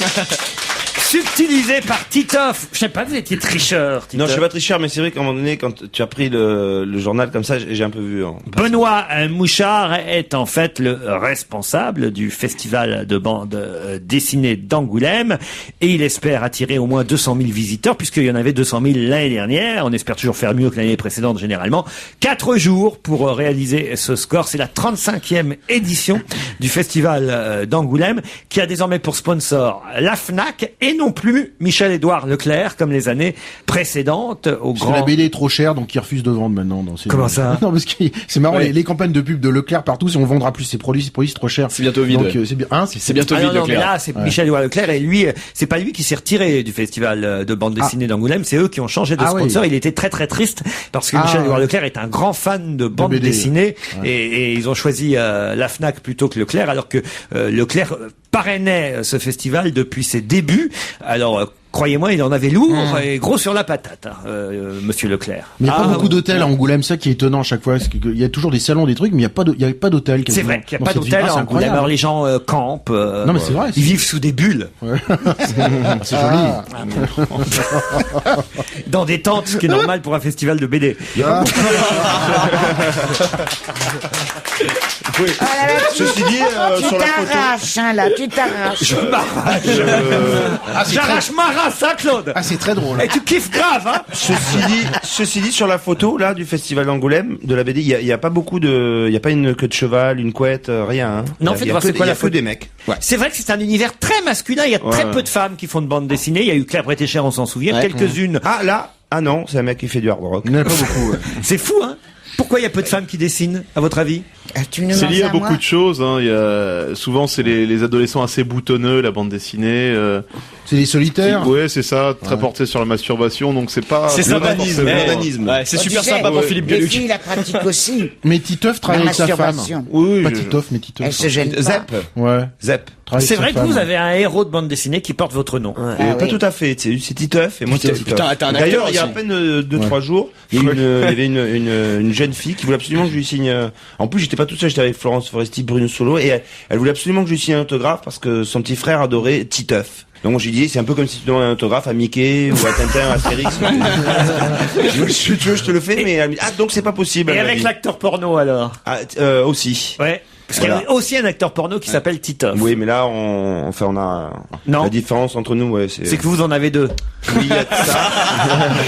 Subtilisé par Titoff. Je sais pas, vous étiez tricheur, Titoff. Non, je suis pas tricheur, mais c'est vrai qu'à un moment donné, quand tu as pris le journal comme ça, j'ai un peu vu. Hein. Benoît Mouchard est en fait le responsable du festival de bande dessinée d'Angoulême et il espère attirer au moins 200 000 visiteurs puisqu'il y en avait 200 000 l'année dernière. On espère toujours faire mieux que l'année précédente généralement. 4 jours pour réaliser ce score. C'est la 35e édition du festival d'Angoulême qui a désormais pour sponsor la Fnac et non plus Michel-Édouard Leclerc comme les années précédentes au Parce que grand... la BD est trop chère, donc ils refusent de vendre maintenant. Comment ça? Non, parce que c'est marrant, Ouais. les campagnes de pub de Leclerc partout, si on vendra plus ses produits c'est trop cher. C'est bientôt vide, Donc ouais. c'est bien. Hein, C'est bientôt Ah vide, non, non, mais Leclerc. là, c'est Michel-Édouard Leclerc et lui, c'est pas lui qui s'est retiré du festival de bande dessinée d'Angoulême, c'est eux qui ont changé de Ah sponsor. oui. Il était très très triste parce que Ah, Michel-Édouard ouais. Leclerc est un grand fan de bande BD. dessinée et ils ont choisi la Fnac plutôt que Leclerc alors que Leclerc parrainait ce festival depuis ses débuts. Alors croyez-moi, il en avait lourd et gros sur la patate, hein, Monsieur Leclerc. Mais il n'y a pas Ah, beaucoup d'hôtels à Angoulême, ça qui est étonnant à chaque fois. Il y a toujours des salons, des trucs, mais il n'y a pas d'hôtel. C'est quasiment. vrai qu'il n'y a Dans pas cette d'hôtel ville. Ah, à c'est Angoulême. incroyable. Alors les gens campent. Non, mais c'est vrai, Ils vivent sous des bulles. C'est joli. Dans des tentes, ce qui est normal pour un festival de BD. Ah. Oui. Ah là là, Ceci dit, tu sur la photo. t'arraches, hein, là, tu t'arraches. Je m'arrache. Ah, c'est J'arrache ma race, hein, Claude. Ah, c'est très drôle. Et tu kiffes grave, hein. Ceci dit, sur la photo là du festival d'Angoulême de la BD, il y a pas beaucoup de, il y a pas une queue de cheval, une couette, rien. Hein. Non, en fait, il y a c'est que, quoi il y la a que photo des mecs. Ouais. C'est vrai que c'est un univers très masculin. Il y a très Ouais. peu de femmes qui font de bande dessinée. Il y a eu Claire Bretécher, on s'en souvient, Ouais. quelques-unes. Ah là, ah non, c'est un mec qui fait du hard rock. Il n'y en a pas beaucoup. Ouais. C'est fou, hein. Pourquoi il y a peu de femmes qui dessinent, à votre avis? Ah, tu me C'est lié à demandes beaucoup moi de choses. Hein. Il y a souvent c'est les adolescents assez boutonneux, la bande dessinée. C'est les solitaires. Ouais, c'est ça, très porté sur la masturbation, donc c'est pas... C'est satanisme. Satanisme. Ouais, c'est super Tu sais, sympa pour Philippe Les Gueluc. filles la pratiquent aussi. Mais Titeuf travaille La avec sa femme. masturbation. Oui, Pas je- Titeuf, mais Titeuf. Elle se gêne pas. Zep. Ouais. Zep. Travaille C'est avec vrai sa que vous femme. avez un héros de bande dessinée qui porte votre nom. Ouais. Ah Pas oui. tout à fait, c'est Titeuf et moi c'est Titeuf. putain, t'es un D'ailleurs, acteur il y a à aussi. peine 2-3 jours, il y avait une jeune fille qui voulait absolument que je lui signe. En plus, j'étais pas tout seul, j'étais avec Florence Foresti, Bruno Solo, et elle voulait absolument que je lui signe un autographe parce que son petit frère adorait Titeuf. Donc j'ai dit, c'est un peu comme si tu demandais un autographe à Mickey ou à Tintin, à Astérix. Je te le fais, mais elle me dit, donc c'est pas possible. Et elle m'a avec dit. l'acteur porno alors. Aussi. Ouais. Parce qu'il y a Voilà. aussi un acteur porno qui s'appelle Titoff. Oui, mais là, on a Non. la différence entre nous, ouais, C'est que vous en avez deux. Oui, il y a de ça.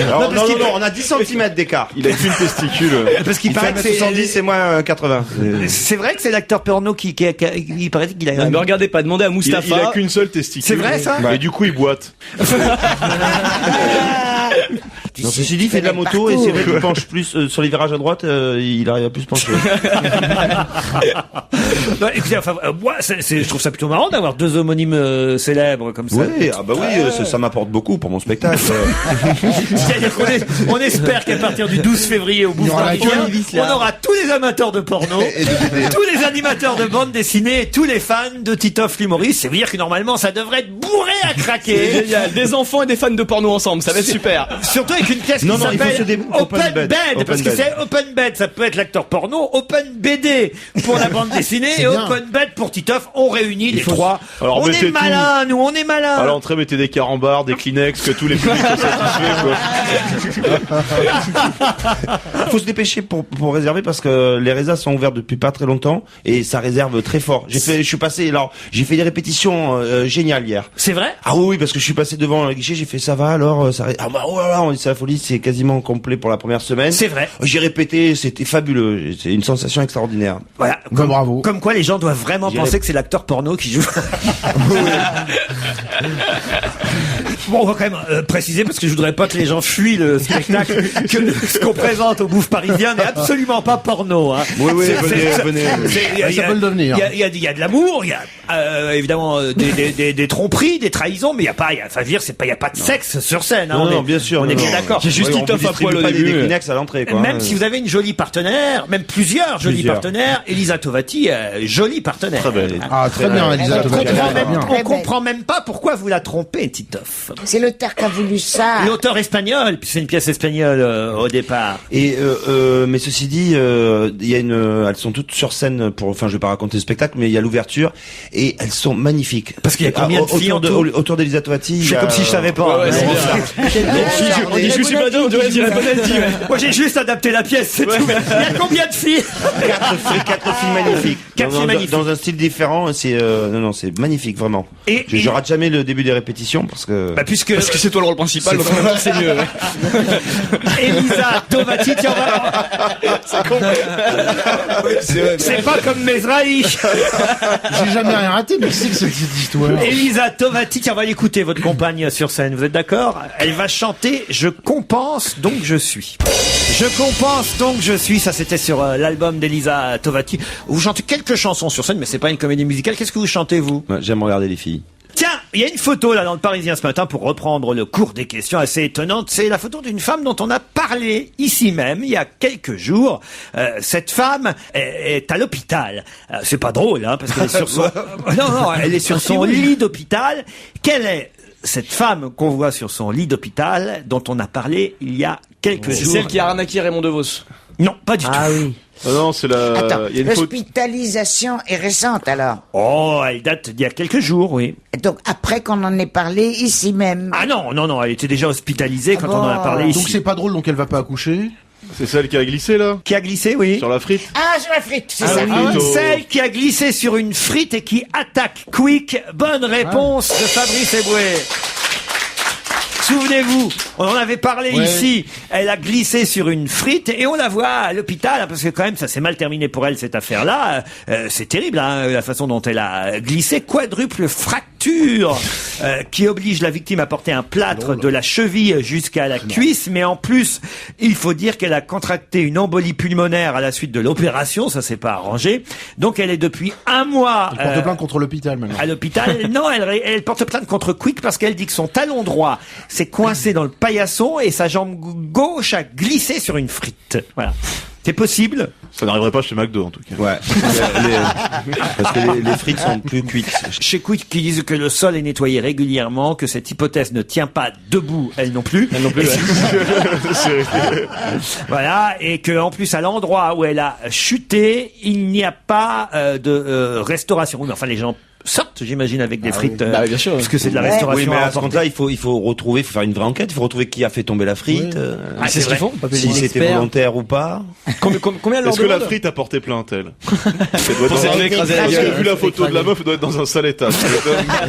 Alors, non, on a 10 cm d'écart. Il a qu'une testicule. Parce qu'il Il paraît fait que c'est 1m70 et moi 80. C'est vrai que c'est l'acteur porno qui il paraît qu'il a. Ne me regardez pas, demandez à Il a Mustapha. qu'une seule testicule. C'est vrai, ça Et du coup, il boite. Non, ceci dit, il fait de la moto et c'est vrai qu'il penche plus sur les virages à droite, il arrive à plus pencher. Non, écoutez, enfin, moi, je trouve ça plutôt marrant d'avoir deux homonymes célèbres comme ça. Oui, ah bah oui, ça m'apporte beaucoup pour mon spectacle. C'est-à-dire on espère qu'à partir du 12 février au Bouffe aura la Parisien, queue, on aura tous les amateurs de porno, tous les animateurs de bande dessinée, et tous les fans de Titoff l'humoriste. C'est dire que normalement ça devrait être bourré à C'est craquer. génial. Des enfants et des fans de porno ensemble, ça va être super. Surtout avec une pièce Non, qui non, il faut s'appelle se dé- Open Open Bed, Bed. parce Open que Bed. c'est Open Bed, ça peut être l'acteur porno, Open BD pour la bande dessinée et bien. Open Bed pour Titoff. On réunit les trois. Alors, on mettez est malins, nous, on est malins. À l'entrée, mettez des carambars, des Kleenex, que tous les publics soient satisfaits, quoi. Il faut se dépêcher pour réserver parce que les résas sont ouverts depuis pas très longtemps et ça réserve très fort. J'ai fait des répétitions géniales hier. C'est vrai? Ah oui, parce que je suis passé devant le guichet, j'ai fait ça va alors, ah bah oh là là, on dit c'est la folie, c'est quasiment complet pour la première semaine. C'est vrai. J'ai répété, c'était fabuleux, c'est une sensation extraordinaire. Voilà. Bah, bravo. Comme quoi, les gens doivent vraiment J'irai- penser que c'est l'acteur porno qui joue. Bon, on va quand même préciser parce que je voudrais pas que les gens fuient le spectacle que ce qu'on présente au Bouffe Parisien n'est absolument pas porno. Hein. Oui, oui, C'est- venez. Ça peut le devenir. Il y a de l'amour, il y a évidemment des tromperies, des trahisons, mais il y a pas, enfin, je veux dire, il y a pas de sexe sur scène. Hein, Non, bien sûr. On est non, bien non. d'accord. J'ai juste Oui, on Titoff à distribue poil au pas début. des Kleenex à l'entrée, quoi. Même si vous avez une jolie partenaire, même plusieurs jolis Plusieurs. partenaires, Elisa Tovati, jolie partenaire. Très belle. Ah, très bien, Elisa. Elle est Thomas. très comprend belle. même, Très on belle. comprend même pas pourquoi vous la trompez, Titoff. C'est l'auteur qui a voulu ça. L'auteur espagnol, puis c'est une pièce espagnole au départ. Et mais ceci dit, il y a elles sont toutes sur scène enfin, je vais pas raconter le spectacle, mais il y a l'ouverture et elles sont magnifiques. Parce qu'il y a combien de filles autour d'Elisa Tovati? Je fais comme si je savais pas. Ouais, c'est bien. On dit je suis pas dingue, je dirais Bonaldi, ouais. Moi, j'ai juste adapté la pièce, c'est tout. Il y a combien de filles? Quatre filles magnifiques. Quatre filles magnifiques. Dans un style différent, c'est non, c'est magnifique vraiment. Et- je rate jamais le début des répétitions parce que. Bah, puisque Parce que c'est toi le rôle principal, donc en même temps c'est mieux. ouais. Elisa Tovati, tiens, c'est pas comme Mezrahi. J'ai jamais rien raté, mais c'est que cette histoire. Elisa Tovati, tiens, on va l'écouter, votre compagne sur scène. Vous êtes d'accord? Elle va chanter Je compense donc je suis. Je compense donc je suis. Ça, c'était sur l'album d'Elisa Tovati. Vous chantez quelques chansons sur scène, mais c'est pas une comédie musicale. Qu'est-ce que vous chantez, vous? Ouais, j'aime regarder les filles. Tiens, il y a une photo là dans le Parisien ce matin pour reprendre le cours des questions assez étonnante. C'est la photo d'une femme dont on a parlé ici même il y a quelques jours. Cette femme est à l'hôpital. C'est pas drôle, hein, parce qu'elle est sur son... non, elle est sur son lit d'hôpital. Quelle est cette femme qu'on voit sur son lit d'hôpital dont on a parlé il y a quelques C'est jours? celle qui a arnaqué Raymond DeVos. Non, pas du tout. Ah oui. Ah non, c'est Attends, il y a une faute. l'hospitalisation est récente alors. Oh, elle date d'il y a quelques jours, oui. Donc après qu'on en ait parlé ici même. Ah non, elle était déjà hospitalisée quand Ah on en a bon. parlé Donc ici. c'est pas drôle, donc elle va pas accoucher. C'est celle qui a glissé, là? Qui a glissé, oui. Sur la frite? Ah, sur la frite, c'est ça. oui. Ah ouais, Plutôt. celle qui a glissé sur une frite et qui attaque Quick. Bonne réponse de Fabrice Eboué. Souvenez-vous, On en avait parlé ici. Elle a glissé sur une frite et on la voit à l'hôpital parce que quand même ça s'est mal terminé pour elle cette affaire-là. C'est terrible la façon dont elle a glissé. Quadruple fracture qui oblige la victime à porter un plâtre de la cheville jusqu'à la cuisse. Mais en plus, il faut dire qu'elle a contracté une embolie pulmonaire à la suite de l'opération. Ça s'est pas arrangé. Donc elle est depuis un mois. Elle porte plainte contre l'hôpital maintenant. À l'hôpital. Non, elle porte plainte contre Quick parce qu'elle dit que son talon droit s'est coincé dans le paillasson et sa jambe gauche a glissé sur une frite. Voilà. C'est possible. Ça n'arriverait pas chez McDo en tout cas. Ouais. Parce que les frites sont plus cuites. Chez Quick qui disent que le sol est nettoyé régulièrement, que cette hypothèse ne tient pas debout, elle non plus. Elle non plus. Voilà, et que en plus à l'endroit où elle a chuté, il n'y a pas de restauration. Oui, mais enfin les gens sortent, j'imagine, avec des frites, Bah, bien sûr. parce que c'est de la Ouais. restauration. Oui, mais à ce emporter. compte-là, il faut retrouver, il faut faire une vraie enquête, il faut retrouver qui a fait tomber la frite, Ah, c'est ce qu'ils font. si c'était volontaire ou pas. Combien leur Est-ce que la demande frite a porté plainte, elle? Pour s'être fait écraser la Parce que gueule. vu la photo de la meuf, elle doit être dans un sale état. Ah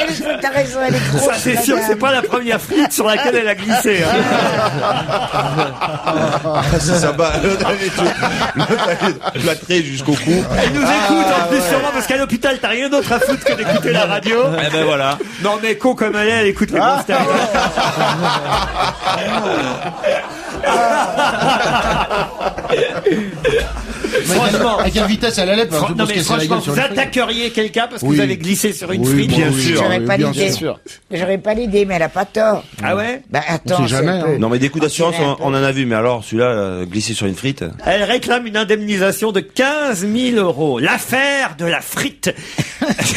oui, t'as raison, elle est grosse. Ça, c'est sûr que c'est pas la première frite sur laquelle elle a glissé. Hein. Ça va, l'autre elle est plâtrée jusqu'au cou. Elle nous écoute en plus sûrement parce qu'à l'hôpital t'as rien d'autre à foutre que d'écouter la radio. Eh ben voilà. Non mais con comme elle écoute les grosses têtes. Franchement, À quelle vitesse elle allait pour non se mais casser la franchement, gueule sur vous le fric. attaqueriez quelqu'un parce que Oui. vous avez glissé sur une Oui, frite. bien sûr. J'aurais pas bien l'idée. sûr. J'aurais pas l'idée, mais elle a pas tort. Ah ouais. Bah attends, On sait jamais, c'est un peu- hein. Non mais des coups d'assurance, On dirait un on en a vu, mais alors celui-là, glisser sur une frite. Elle réclame une indemnisation de 15 000 €. L'affaire de la frite.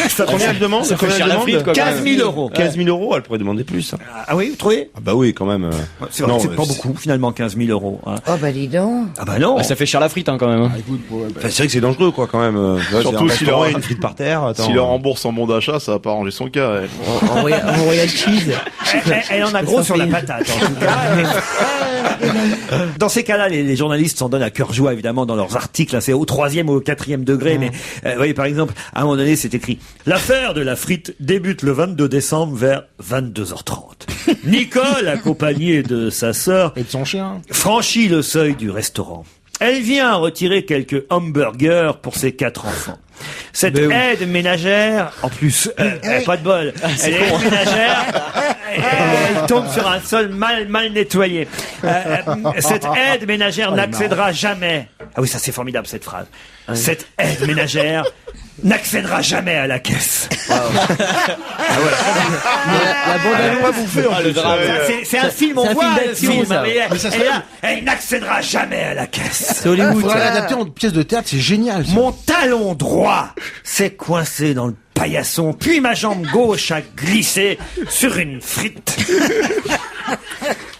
Ça Combien elle demande? Ça fait Combien cher elle la demande frite, quoi. 15 000 €. 15 000 €, elle pourrait demander plus. Ah oui, vous trouvez? Ah bah oui, quand même. C'est vrai Non, que c'est mais pas beaucoup finalement 15 000 €. Hein. Oh bah dis donc. Ah bah non. Bah, ça fait cher la frite hein, quand même. hein. Ah, écoute, ouais, bah, Enfin, c'est vrai que c'est dangereux, quoi, quand même. Surtout si s'il leur aurait une frite par terre. Attends. S'il leur rembourse en bon d'achat, ça va pas arranger son cas. Elle. En royal cheese. Elle en a gros sur la patate, en tout cas. Dans ces cas-là, les journalistes s'en donnent à cœur joie, évidemment, dans leurs articles. Hein, c'est au 3e ou au 4e degré. Mais, vous voyez, par exemple, à un moment donné, c'est écrit « L'affaire de la frite débute le 22 décembre vers 22h30. Nicole, accompagnée de sa sœur, et de son chien. franchit le seuil du restaurant. Elle vient retirer quelques hamburgers pour ses 4 enfants. Cette aide ménagère, en plus, pas de bol, elle est aide ménagère, elle tombe sur un sol mal nettoyé. Cette aide ménagère n'accédera jamais. Ah oui, ça c'est formidable cette phrase. Cette aide ménagère n'accédera jamais à la caisse. La bande C'est un film, on C'est un voit film le d'action, film. ça. Mais Mais ça elle, elle n'accédera jamais à la caisse. C'est Hollywood. Faudra ça. l'adapter en pièce de théâtre, c'est génial. ça. Mon talon droit s'est coincé dans le paillasson, puis ma jambe gauche a glissé sur une frite.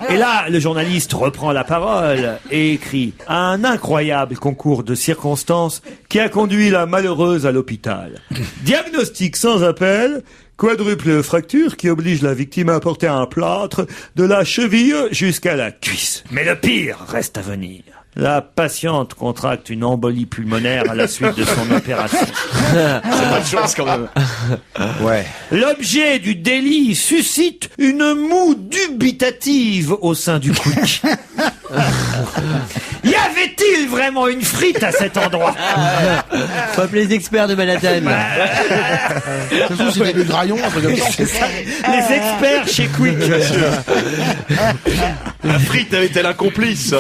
Et là, le journaliste reprend la parole et écrit « Un incroyable concours de circonstances qui a conduit la malheureuse à l'hôpital. Diagnostic sans appel, quadruple fracture qui oblige la victime à porter un plâtre de la cheville jusqu'à la cuisse. Mais le pire reste à venir. La patiente contracte une embolie pulmonaire à la suite de son opération. Pas de chance quand même. Ouais. L'objet du délit suscite une moue dubitative au sein du quick. Y avait-il vraiment une frite à cet endroit? Faut appeler les experts de Manhattan. Ça se trouve, c'était du graillon, un truc comme ça. Les experts chez Quick. La frite avait-elle un complice?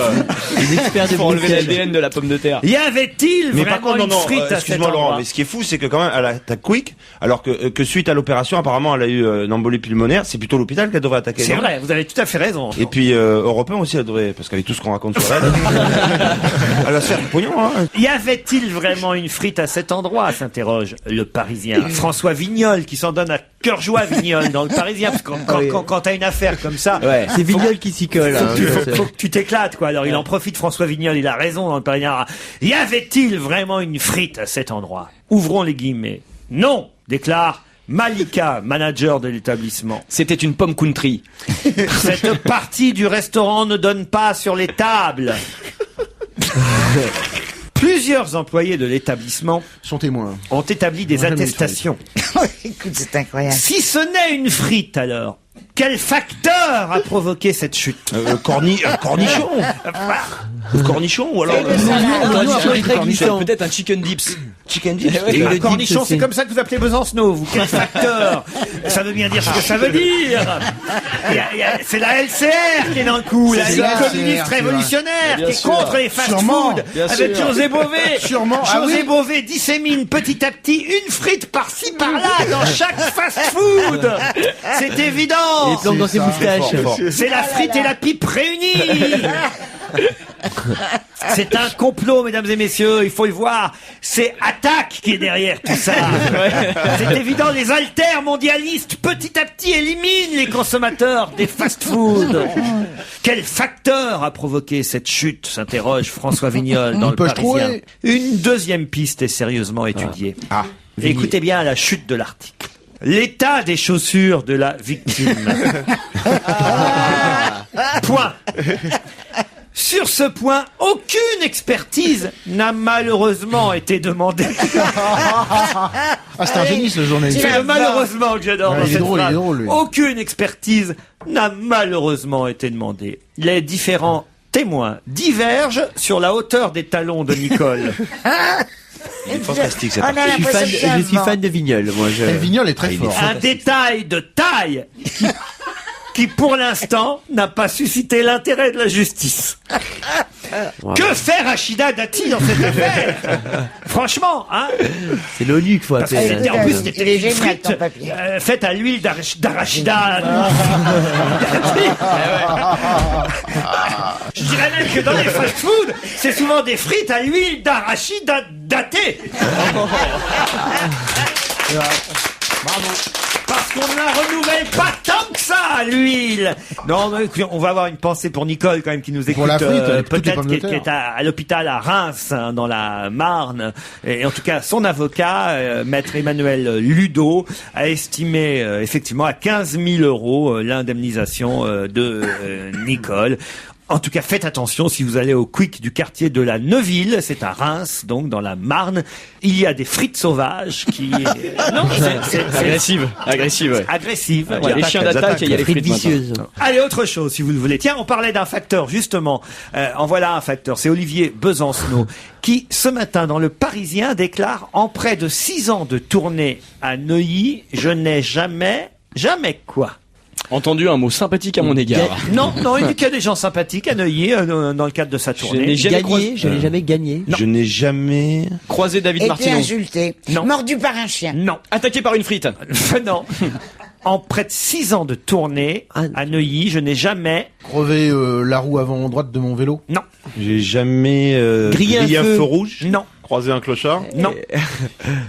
Les experts de Faut enlever Bruxelles. l'ADN de la pomme de terre. Y avait-il Mais vraiment par contre, non, une non, frite à cet excuse-moi Laurent, endroit? mais ce qui est fou, c'est que quand même, elle attaque Quick, alors que suite à l'opération, apparemment, elle a eu une embolie pulmonaire, c'est plutôt l'hôpital qu'elle devrait attaquer. C'est non vrai, vous avez tout à fait raison. Et puis, Europe 1 aussi, elle devrait, parce qu'avec tout ce qu'on raconte sur elle, elle va se faire du pognon, hein. Y avait-il vraiment une frite à cet endroit? S'interroge le Parisien. François Vignol, qui s'en donne à cœur joie, Vignol, dans le Parisien, parce que quand t'as une affaire comme ça, Ouais. C'est Vignol qui s'y colle. hein, faut que tu t'éclates, quoi. Alors il en profite, François Vignol, il a raison dans le Parisien. Y avait-il vraiment une frite à cet endroit? Ouvrons les guillemets. Non, déclare Malika, manager de l'établissement. C'était une pomme country. Cette partie du restaurant ne donne pas sur les tables. Plusieurs employés de l'établissement Sont témoins. ont établi des Jamais attestations. Écoute, c'est incroyable. Si ce n'est une frite, alors, Quel facteur a provoqué cette chute? Cornichon. Cornichon ou alors peut-être un chicken dips. chicken dips. Et le le dips cornichon, aussi. c'est comme ça que vous appelez Besancenot, vous. Quel facteur? Ça veut bien dire ce que ça veut dire. C'est la LCR qui est dans le coup, la C'est Ligue la LCR, communiste c'est révolutionnaire, Bien qui est sûr. contre les fast-food, Bien avec sûr. José Bové. Sûrement. Ah José oui. Bové dissémine petit à petit une frite par-ci par-là dans chaque fast-food. C'est évident. Les plantes dans ses ça. moustaches. C'est la frite et la pipe réunies. C'est un complot, mesdames et messieurs, il faut le voir. C'est Attaque qui est derrière tout ça. C'est évident, les haltères-mondialistes, petit à petit, éliminent les consommateurs des fast-food. Quel facteur a provoqué cette chute, s'interroge François Vignol dans le peut-je Parisien. trouver Une deuxième piste est sérieusement étudiée. Écoutez bien la chute de l'article. L'état des chaussures de la victime. Point. Sur ce point, aucune expertise n'a malheureusement été demandée. Ah, c'est un génie, ce journaliste. C'est le malheureusement que j'adore Ouais, dans il est cette drôle, il est phrase. drôle, lui. Aucune expertise n'a malheureusement été demandée. Les différents témoins divergent sur la hauteur des talons de Nicole. Il est fantastique cette On a partie. l'impression que c'est un Je suis vent. fan de Vignol, moi. Le Vignol est très fort. Un détail de taille qui pour l'instant, n'a pas suscité l'intérêt de la justice. Que fait Rachida Dati dans cette affaire? Franchement, hein? C'est l'ONU qu'il faut Parce appeler. que c'était- en plus, Il c'était est une génial, frite, ton papier. faite à l'huile d'arachida. Je dirais même que dans les fast-food, c'est souvent des frites à l'huile d'arachide datée. Parce qu'on ne la renouvelle pas tant que ça, l'huile. Non, mais écoutez, on va avoir une pensée pour Nicole quand même qui nous écoute. Pour la frite, avec toutes les peut-être pommes de qui est terre. à l'hôpital à Reims, hein, dans la Marne. Et en tout cas, son avocat, maître Emmanuel Ludo, a estimé effectivement à 15 000 euros l'indemnisation de Nicole. En tout cas, faites attention si vous allez au Quick du quartier de la Neuville, c'est à Reims, donc dans la Marne. Il y a des frites sauvages qui... non, c'est Agressive, ouais. agressive. Il y a voilà. les chiens d'attaque et il y a les frites maintenant. vicieuses. Allez, autre chose, si vous le voulez. Tiens, on parlait d'un facteur, justement. En voilà un facteur. C'est Olivier Besancenot, qui, ce matin, dans Le Parisien, déclare « En près de 6 ans de tournée à Neuilly, je n'ai jamais quoi ?» Entendu un mot sympathique à mon égard. Non, il dit qu'il y a des gens sympathiques à Neuilly, dans le cadre de sa n'ai tournée. jamais Gagné, je n'ai jamais gagné. Je n'ai jamais... Croisé David Été Martineau. insulté. Non. Mordu par un chien. Non, Attaqué par une frite. non. En près de 6 ans de tournée à Neuilly, je n'ai jamais... Crever la roue avant droite de mon vélo. Non, J'ai jamais Grillé un grillé un feu. feu rouge. non, Croiser un clochard. non,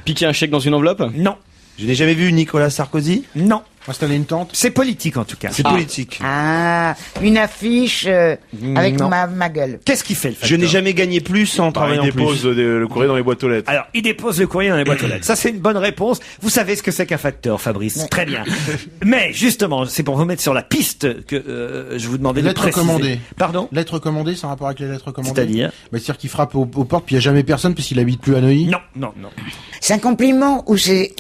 Piqué un chèque dans une enveloppe. non, Je n'ai jamais vu Nicolas Sarkozy. non. Installer une tente. C'est politique en tout cas. C'est politique. Ah, une affiche avec Non. ma gueule. Qu'est-ce qu'il fait le Je facteur? n'ai jamais gagné plus en Il travaillant dépose plus. le courrier dans les boîtes aux lettres. Alors, il dépose le courrier dans les boîtes aux lettres. Ça, c'est une bonne réponse. Vous savez ce que c'est qu'un facteur, Fabrice. Très bien. Mais, justement, c'est pour vous mettre sur la piste que je vous demandais de Lettre préciser. commandée. Pardon? Lettre commandée, c'est un rapport avec les lettres commandées. C'est-à-dire? Bah, c'est-à-dire qu'il frappe aux portes, puis il n'y a jamais personne, puisqu'il habite plus à Neuilly. Non. C'est un compliment ou c'est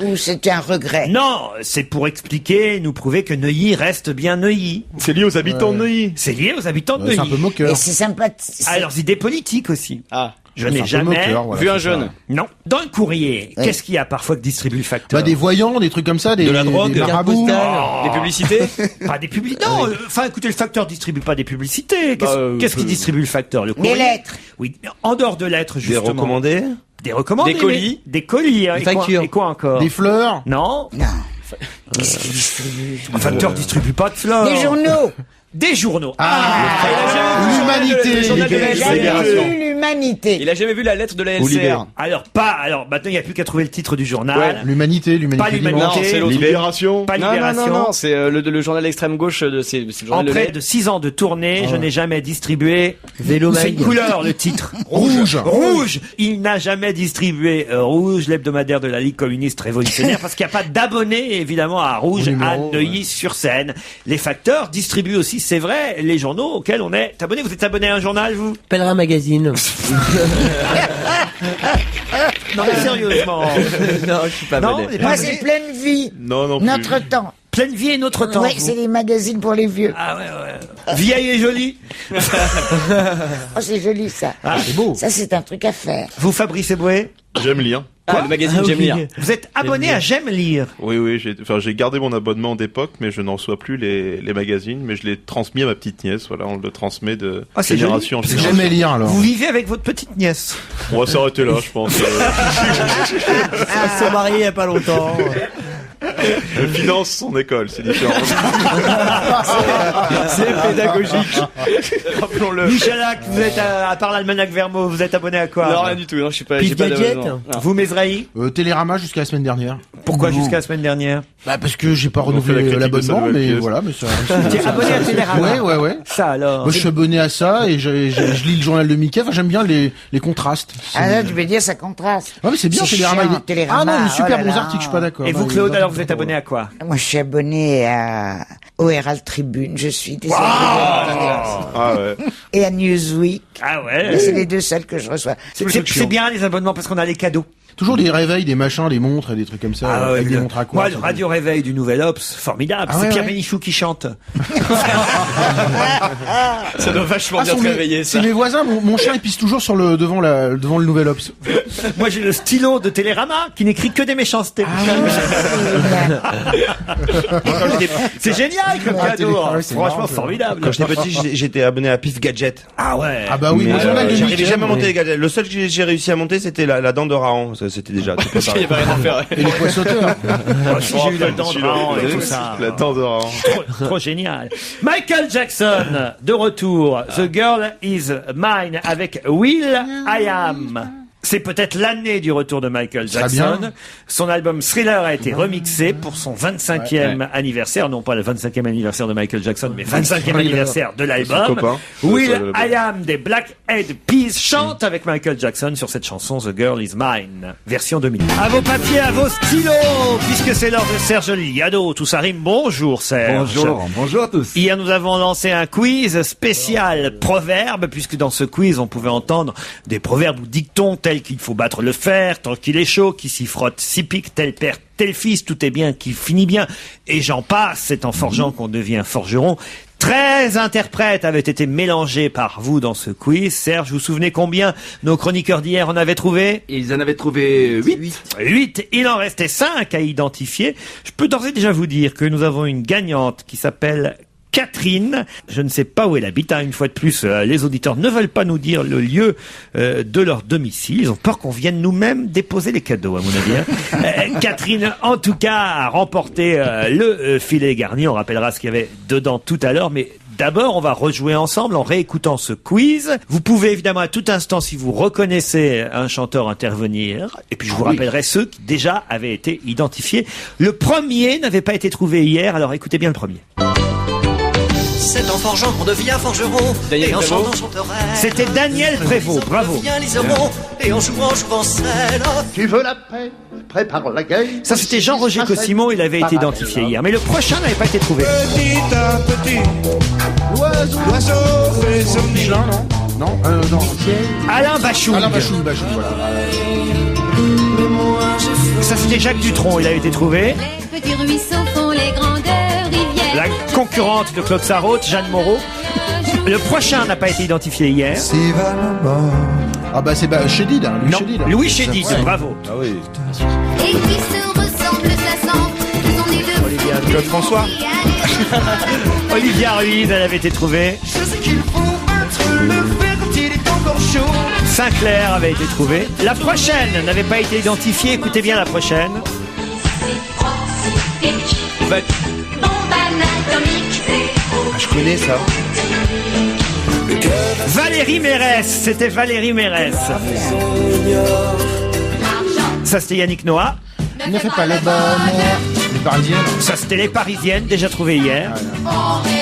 un regret? Non, c'est pour expliquer, nous prouver que Neuilly reste bien Neuilly. C'est lié aux habitants de Neuilly. C'est lié aux habitants de C'est un peu Neuilly. moqueur. Et c'est sympa. À leurs idées politiques aussi. Ah. Je C'est un n'ai peu jamais moqueur, voilà, Vu un c'est ça. jeune. Non. Dans le courrier, Oui. qu'est-ce qu'il y a parfois que distribue le facteur? Bah, des voyants, des trucs comme ça, des, De la drogue, des carte marabouts. Oh. Des publicités. Pas des publicités. Non, enfin, écoutez, le facteur distribue pas des publicités. Qu'est-ce qu'il distribue le facteur? Le courrier. lettres. Oui, en dehors de lettres, Des justement. recommandés. Des recommandés. Des colis. mais- Des colis. hein. Des Et quoi- factures. Et quoi encore? Des fleurs. Non. Non. Le facteur distribue pas de fleurs. Des journaux. Des journaux. L'humanité. Le journal de la J'avais Libération. lu l'humanité. Il a jamais vu la lettre de la Olivier. LCR. Alors, maintenant, il n'y a plus qu'à trouver le titre du journal. Ouais. L'humanité, Pas l'humanité. Non, c'est l'autre. Libération. Pas Non, Libération. non, c'est le journal extrême gauche de c'est le En journal de près lait. de 6 ans de tournée, je n'ai jamais distribué. Vélo C'est une mag. couleur, le titre. Rouge. Rouge. Il n'a jamais distribué Rouge, l'hebdomadaire de la Ligue communiste révolutionnaire, parce qu'il n'y a pas d'abonnés, évidemment, à Rouge, Numéro, à Neuilly-sur-Seine. Les facteurs distribuent aussi, c'est vrai, les journaux auxquels on est abonné. Vous êtes abonné à un journal, vous? Pèlerin Magazine. Non, mais sérieusement. Non, je suis pas Non, abonné. les Moi, abonnés. c'est pleine vie. Non, non plus. Notre temps. Pleine vie et notre temps. Oui, vous. c'est les magazines pour les vieux. Ah ouais. Vieille et jolie. Oh, c'est joli ça. Ah, c'est beau. Ça, c'est un truc à faire. Vous, Fabrice Eboué, J'aime lire. Le magazine J'aime lire. vous êtes abonné à J'aime lire. Oui, j'ai gardé mon abonnement d'époque, mais je n'en reçois plus les magazines, mais je l'ai transmis à ma petite nièce. Voilà, on le transmet de c'est génération en génération. J'aimais lire alors. Vous vivez avec votre petite nièce. On va s'arrêter là, je pense. Ils sont mariés il y a pas longtemps. Elle finance son école, c'est différent. C'est pédagogique. Rappelons-le. Michalak, vous êtes à part l'Almanach Vermo, vous êtes abonné à quoi? Non, rien du tout. Non, je suis pas. Pif j'ai pas Gadget. d'abonnement. Non. Vous, Mesrahi, Télérama jusqu'à la semaine dernière. pourquoi jusqu'à la semaine dernière? Bah parce que j'ai pas On fait la renouvelé critique de sa l'abonnement, nouvelle mais pièce. voilà, mais ça. Tu es abonné à Télérama? Ouais. Ça alors. Moi je suis abonné à ça et je lis le journal de Mickey. Enfin j'aime bien les contrastes. Ah là, tu veux dire, ça contraste. Ouais mais c'est bien C'est Télérama. chiant, Télérama, Ah non, il y a oh super là bons là. articles, je suis pas d'accord. Et vous, Non, Claude, les alors vous êtes articles, abonné à quoi? Moi, je suis abonné au Herald Tribune, je suis désolé. Ah ouais. Et à Newsweek. Ah Mais ouais. c'est les deux seuls que je reçois. C'est bien les abonnements parce qu'on a les cadeaux. Toujours des réveils, des machins, des montres et des trucs comme ça. avec des montres à quoi. Moi, le radio réveil du Nouvel Obs, formidable. Ah c'est ouais, Pierre ouais. Bénichou qui chante. Ça doit vachement bien te réveiller, ça. C'est mes voisins, mon chien il pisse toujours sur devant le Nouvel Obs. Moi, j'ai le stylo de Télérama qui n'écrit que des méchancetés. C'est génial comme cadeau. c'est Franchement, marrant, formidable. Quand j'étais petit, j'étais abonné à Pif Gadget. Ah ouais. Ah bah oui, Mais le journal de j'arrivais Mickey. jamais à monter les gadgets. Le seul que j'ai réussi à monter, c'était la dent de Raon. Ça, c'était déjà tout Il y préparé. avait rien à faire. Et les poissoteurs. Moi aussi, j'ai eu le dent de Raon et tout ça. La dent de Raon. Trop génial. Michael Jackson, de retour. The Girl Is Mine avec Will I Am. C'est peut-être l'année du retour de Michael Très Jackson. bien. Son album Thriller a été remixé pour son 25e anniversaire. Non pas le 25e anniversaire de Michael Jackson, mais 25e anniversaire de Son l'album. copain. Will Ouais, ça, I Am des Black Eyed Peas chante avec Michael Jackson sur cette chanson The Girl Is Mine, version 2000. À vos papiers, à vos stylos, puisque c'est l'heure de Serge Liado. Tout ça rime. Bonjour Serge. Bonjour Laurent, bonjour à tous. Hier, nous avons lancé un quiz spécial proverbe, puisque dans ce quiz, on pouvait entendre des proverbes ou dictons tels qu'il faut battre le fer tant qu'il est chaud, qui s'y frotte s'y pique, tel père, tel fils, tout est bien qui finit bien, et j'en passe. C'est en forgeant qu'on devient forgeron. 13 interprètes avaient été mélangés par vous dans ce quiz. Serge, vous vous souvenez combien nos chroniqueurs d'hier en avaient trouvé? Ils en avaient trouvé 8. 8. Il en restait 5 à identifier. Je peux d'ores et déjà vous dire que nous avons une gagnante qui s'appelle Catherine. Je ne sais pas où elle habite. Une fois de plus, les auditeurs ne veulent pas nous dire le lieu de leur domicile. Ils ont peur qu'on vienne nous-mêmes déposer les cadeaux, à mon avis. Catherine, en tout cas, a remporté le filet garni. On rappellera ce qu'il y avait dedans tout à l'heure, mais d'abord, on va rejouer ensemble en réécoutant ce quiz. Vous pouvez évidemment à tout instant, si vous reconnaissez un chanteur, intervenir. Et puis je vous rappellerai ceux qui déjà avaient été identifiés. Le premier n'avait pas été trouvé hier, alors écoutez bien le premier. C'est en forgeant qu'on devient forgeron. Daniel Et en Prévost. chantant chanterelle. C'était Daniel Prévost, bravo. On devient liseron. Et en jouant jouvencelle. Tu veux la paix, prépare la guerre. Ça, c'était Jean-Roger Cossimon, il avait été identifié hier. Mais le prochain n'avait pas été trouvé. Petit à petit, l'oiseau fait son nid. Michelin, non? Non, Alain Bachung. Alain Bachung, voilà. Ça, c'était Jacques Dutronc, il avait été trouvé. Les petits ruisseaux font les grandeurs rivières. La concurrente de Claude Sarraute, Jeanne Moreau. Le prochain n'a pas été identifié hier. Ah bah c'est Chédid, hein, Louis Non, Chédid. Louis Chédid, bravo. Ah oui. Et qui se ressemblent, ça sent. Ils ont des deux. Claude François. Olivia Ruiz, elle avait été trouvée. Je sais qu'il faut battre le fer quand il est encore chaud. Saint-Clair avait été trouvé. La prochaine n'avait pas été identifiée. Écoutez bien la prochaine. Je connais ça. Valérie Mérès. C'était Valérie Mérès. Ça, c'était Yannick Noah. Ne fais pas le bonheur. Les Parisiens. Ça, c'était Les Parisiennes, déjà trouvées hier.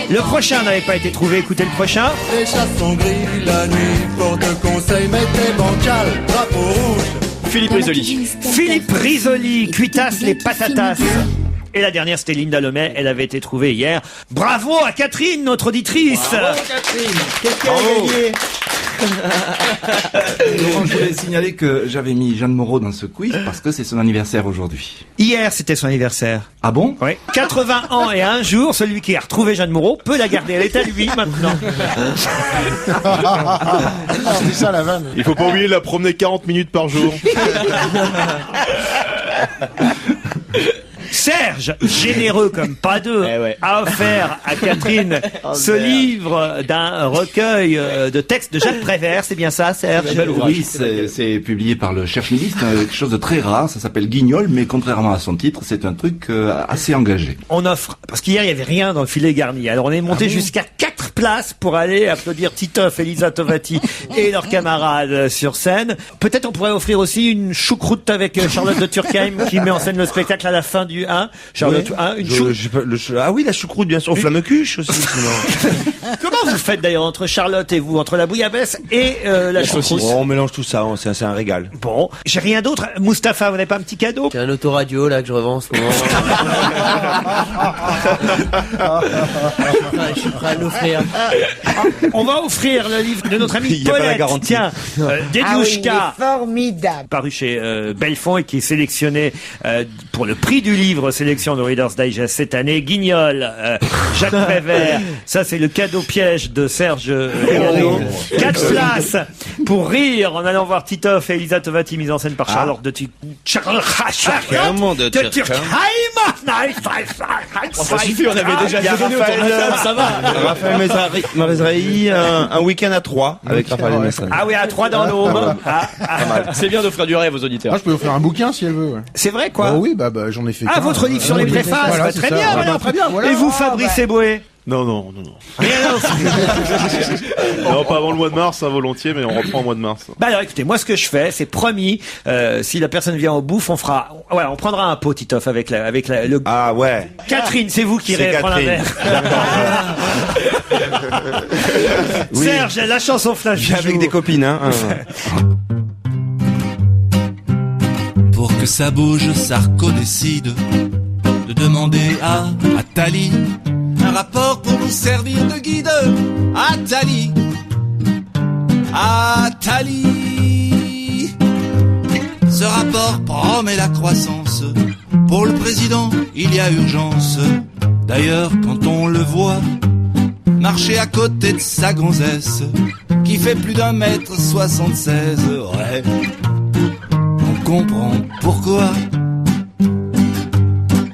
Le prochain n'avait pas été trouvé. Écoutez le prochain. Les chats sont gris la nuit, porte conseil, mettez bancal, drapeau rouge. Philippe Risoli. Philippe Risoli, Cuitas les patatas. Et la dernière, c'était Linda Lemay. Elle avait été trouvée hier. Bravo à Catherine, notre auditrice. Bravo Catherine. Qu'est-ce qu'elle a gagné? Laurent, je voulais signaler que j'avais mis Jeanne Moreau dans ce quiz parce que c'est son anniversaire aujourd'hui. Hier, c'était son anniversaire. Ah bon? Oui. 80 ans et un jour, celui qui a retrouvé Jeanne Moreau peut la garder. Elle est à lui maintenant. C'est ça la vanne. Il faut pas oublier de la promener 40 minutes par jour. Serge, généreux comme pas deux, a offert à Catherine ce livre d'un recueil de textes de Jacques Prévert. C'est bien ça, Serge? Oui, c'est publié par le chef-ministre, quelque chose de très rare, ça s'appelle Guignol, mais contrairement à son titre, c'est un truc assez engagé. On offre, parce qu'hier il y avait rien dans le filet garni, alors on est monté jusqu'à 4 places pour aller applaudir Titoff, Elisa Tovati et leurs camarades sur scène. Peut-être on pourrait offrir aussi une choucroute avec Charlotte de Turckheim qui met en scène le spectacle à la fin du 1. Charlotte, une Ah oui, la choucroute, bien sûr. Flamme-cuche aussi, sinon. Comment vous faites d'ailleurs entre Charlotte et vous, entre la bouillabaisse et la choucroute? On mélange tout ça, c'est un régal. Bon, j'ai rien d'autre. Mustapha, vous n'avez pas un petit cadeau? C'est un autoradio là que je revends en ce moment. Je suis prêt à l'offrir. On va offrir le livre de notre ami Paulette. Tiens, Dediouchka, formidable. paru chez Belfond et qui est sélectionné pour le prix du livre, sélection de Reader's Digest cette année. Guignol, Jacques Prévert, ça c'est le cadeau piège de Serge Regano. 4 places pour rire en allant voir Titoff et Elisa Tovati, mise en scène par Charlotte de Turckheim. Ça suffit, on avait déjà donné ça va. Raphaël Mazrahi, un week-end à 3 avec Raphaël Mazrahi. Ah oui, à 3 dans l'Aube. C'est bien d'offrir du rêve aux auditeurs. Moi, je peux vous faire un bouquin si elle veut. Ouais. C'est vrai quoi? Bah oui, bah j'en ai fait. Ah, votre livre sur les préfaces, voilà, très ça. bien, Voilà, très bien. Et vous, Fabrice Eboué? Non. Rien Non, pas avant le mois de mars, hein, volontiers, mais on reprend au mois de mars. Bah alors écoutez, moi ce que je fais, c'est promis, si la personne vient au bouffe, on prendra un pot Titoff avec le... Ah ouais. Catherine, c'est vous qui irez prendre un verre. Oui. Serge, la chanson flash du jour. Avec des copines, hein. Pour que ça bouge, Sarko décide de demander à Attali un rapport pour nous servir de guide. Attali, ce rapport promet la croissance. Pour le président, il y a urgence. D'ailleurs, quand on le voit marcher à côté de sa gonzesse, qui fait plus d'1m76, ouais, on comprend pourquoi.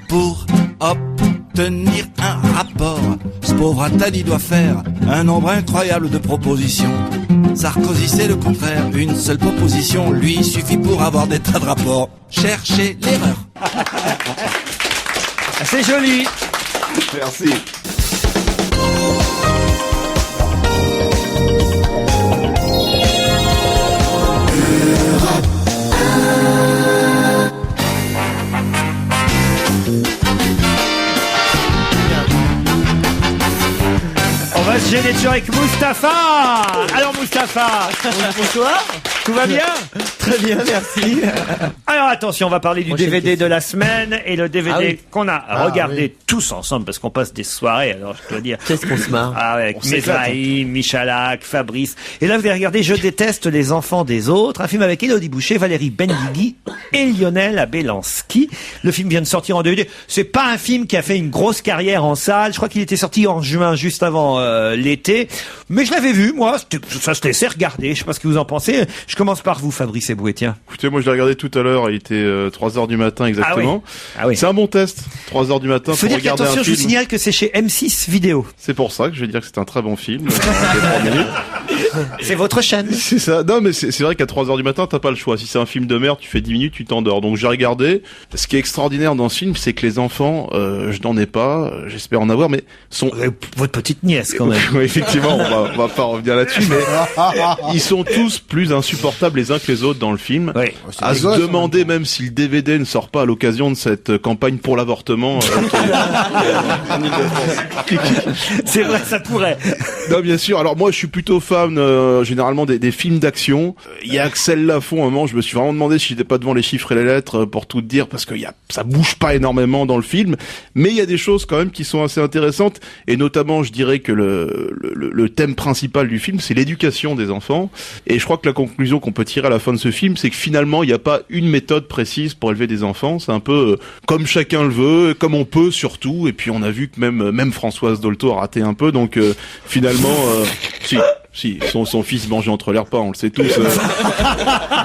Pour obtenir un rapport, ce pauvre Attali doit faire un nombre incroyable de propositions. Sarkozy c'est le contraire, une seule proposition lui suffit pour avoir des tas de rapports. Cherchez l'erreur. C'est joli. Merci. On va se gêner toujours avec Mustapha. Alors Mustapha, bonsoir. Tout va bien? Très bien, merci. Alors attention, on va parler du DVD de la semaine et le DVD qu'on a regardé tous ensemble parce qu'on passe des soirées. Alors je dois dire. Qu'est-ce qu'on se marre? Ah, avec Mesraïm, Michalak, Fabrice. Et là vous allez regarder Je déteste les enfants des autres, un film avec Élodie Boucher, Valérie Benguigui et Lionel Abelanski. Le film vient de sortir en DVD. C'est pas un film qui a fait une grosse carrière en salle. Je crois qu'il était sorti en juin, juste avant l'été. Mais je l'avais vu, moi. Ça se laissait regarder. Je sais pas ce que vous en pensez. Je commence par vous, Fabrice Eboué, tiens. Écoutez, moi je l'ai regardé tout à l'heure, il était 3h du matin exactement. Ah oui. C'est un bon test, 3h du matin Faut pour dire regarder qu'attention, un je vous film. signale que c'est chez M6 Vidéo. C'est pour ça que je vais dire que c'est un très bon film. 3 minutes. C'est votre chaîne. C'est ça. Non, mais c'est vrai qu'à 3h du matin, t'as pas le choix. Si c'est un film de merde, tu fais 10 minutes, tu t'endors. Donc j'ai regardé. Ce qui est extraordinaire dans ce film, c'est que les enfants, je n'en ai pas, j'espère en avoir, mais sont... Votre petite nièce, quand même. Oui, effectivement, on va pas revenir là-dessus, mais ils sont tous plus insupportables les uns que les autres dans le film. Oui. À se demander même si le DVD ne sort pas à l'occasion de cette campagne pour l'avortement. C'est vrai, ça pourrait. Non, bien sûr. Alors moi, je suis plutôt fan généralement des films d'action. Il y a Axel Lafont, à un moment, je me suis vraiment demandé si j'étais pas devant les chiffres et les lettres pour tout te dire, parce que ça bouge pas énormément dans le film, mais il y a des choses quand même qui sont assez intéressantes, et notamment, je dirais que le thème principal du film, c'est l'éducation des enfants, et je crois que la conclusion qu'on peut tirer à la fin de ce film, c'est que finalement, il n'y a pas une méthode précise pour élever des enfants, c'est un peu comme chacun le veut, comme on peut surtout, et puis on a vu que même Françoise Dolto a raté un peu, donc finalement, si, son fils mangeait entre les repas, on le sait tous.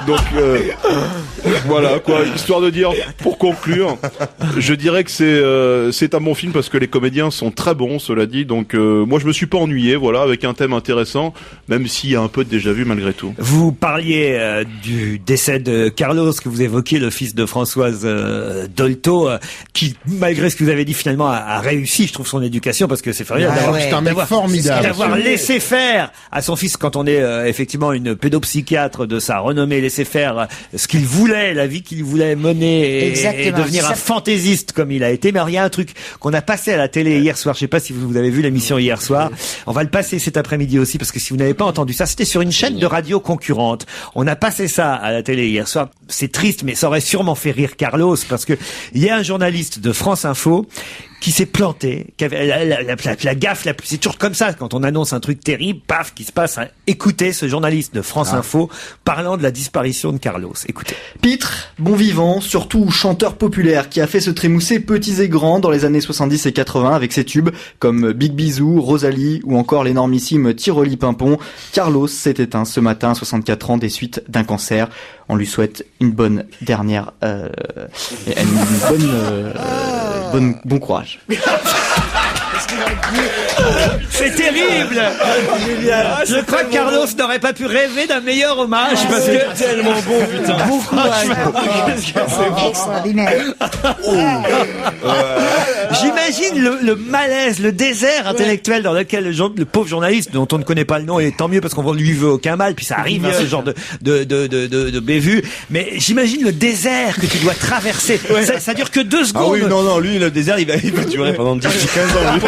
Donc voilà quoi, histoire de dire, pour conclure, je dirais que c'est un bon film parce que les comédiens sont très bons, cela dit. Donc moi je me suis pas ennuyé, voilà, avec un thème intéressant, même s'il y a un peu de déjà vu malgré tout. Vous parliez du décès de Carlos, que vous évoquiez, le fils de Françoise Dolto, qui malgré ce que vous avez dit finalement a réussi, je trouve, son éducation, parce que c'est formidable c'est un mec formidable, d'avoir laissé faire à son fils, quand on est effectivement une pédopsychiatre de sa renommée, laisser faire ce qu'il voulait, la vie qu'il voulait mener et devenir un fantaisiste comme il a été. Mais alors, il y a un truc qu'on a passé à la télé hier soir, je sais pas si vous avez vu l'émission hier soir, on va le passer cet après-midi aussi, parce que si vous n'avez pas entendu ça, c'était sur une chaîne de radio concurrente. On a passé ça à la télé hier soir. C'est triste, mais ça aurait sûrement fait rire Carlos, parce que il y a un journaliste de France Info qui s'est planté, qui avait la gaffe, c'est toujours comme ça, quand on annonce un truc terrible, paf, qui se passe. Écoutez ce journaliste de France Info parlant de la disparition de Carlos. Écoutez. Pitre, bon vivant, surtout chanteur populaire, qui a fait se trémousser petits et grands dans les années 70 et 80 avec ses tubes comme Big Bisou, Rosalie ou encore l'énormissime Tiroli Pimpon. Carlos s'est éteint ce matin à 64 ans des suites d'un cancer. On lui souhaite une bonne dernière, bon courage. C'est terrible. Je crois que Carlos n'aurait pas pu rêver d'un meilleur hommage, parce que c'est tellement bon, putain. Bon courage. C'est extraordinaire. J'imagine le malaise, le désert intellectuel dans lequel le pauvre journaliste, dont on ne connaît pas le nom, et tant mieux parce qu'on lui veut aucun mal, puis ça arrive, ce genre de bévue, mais j'imagine le désert que tu dois traverser. Ça dure que 2 secondes. Ah oui, non, lui, le désert, il va durer pendant 10-15 ans. Lui.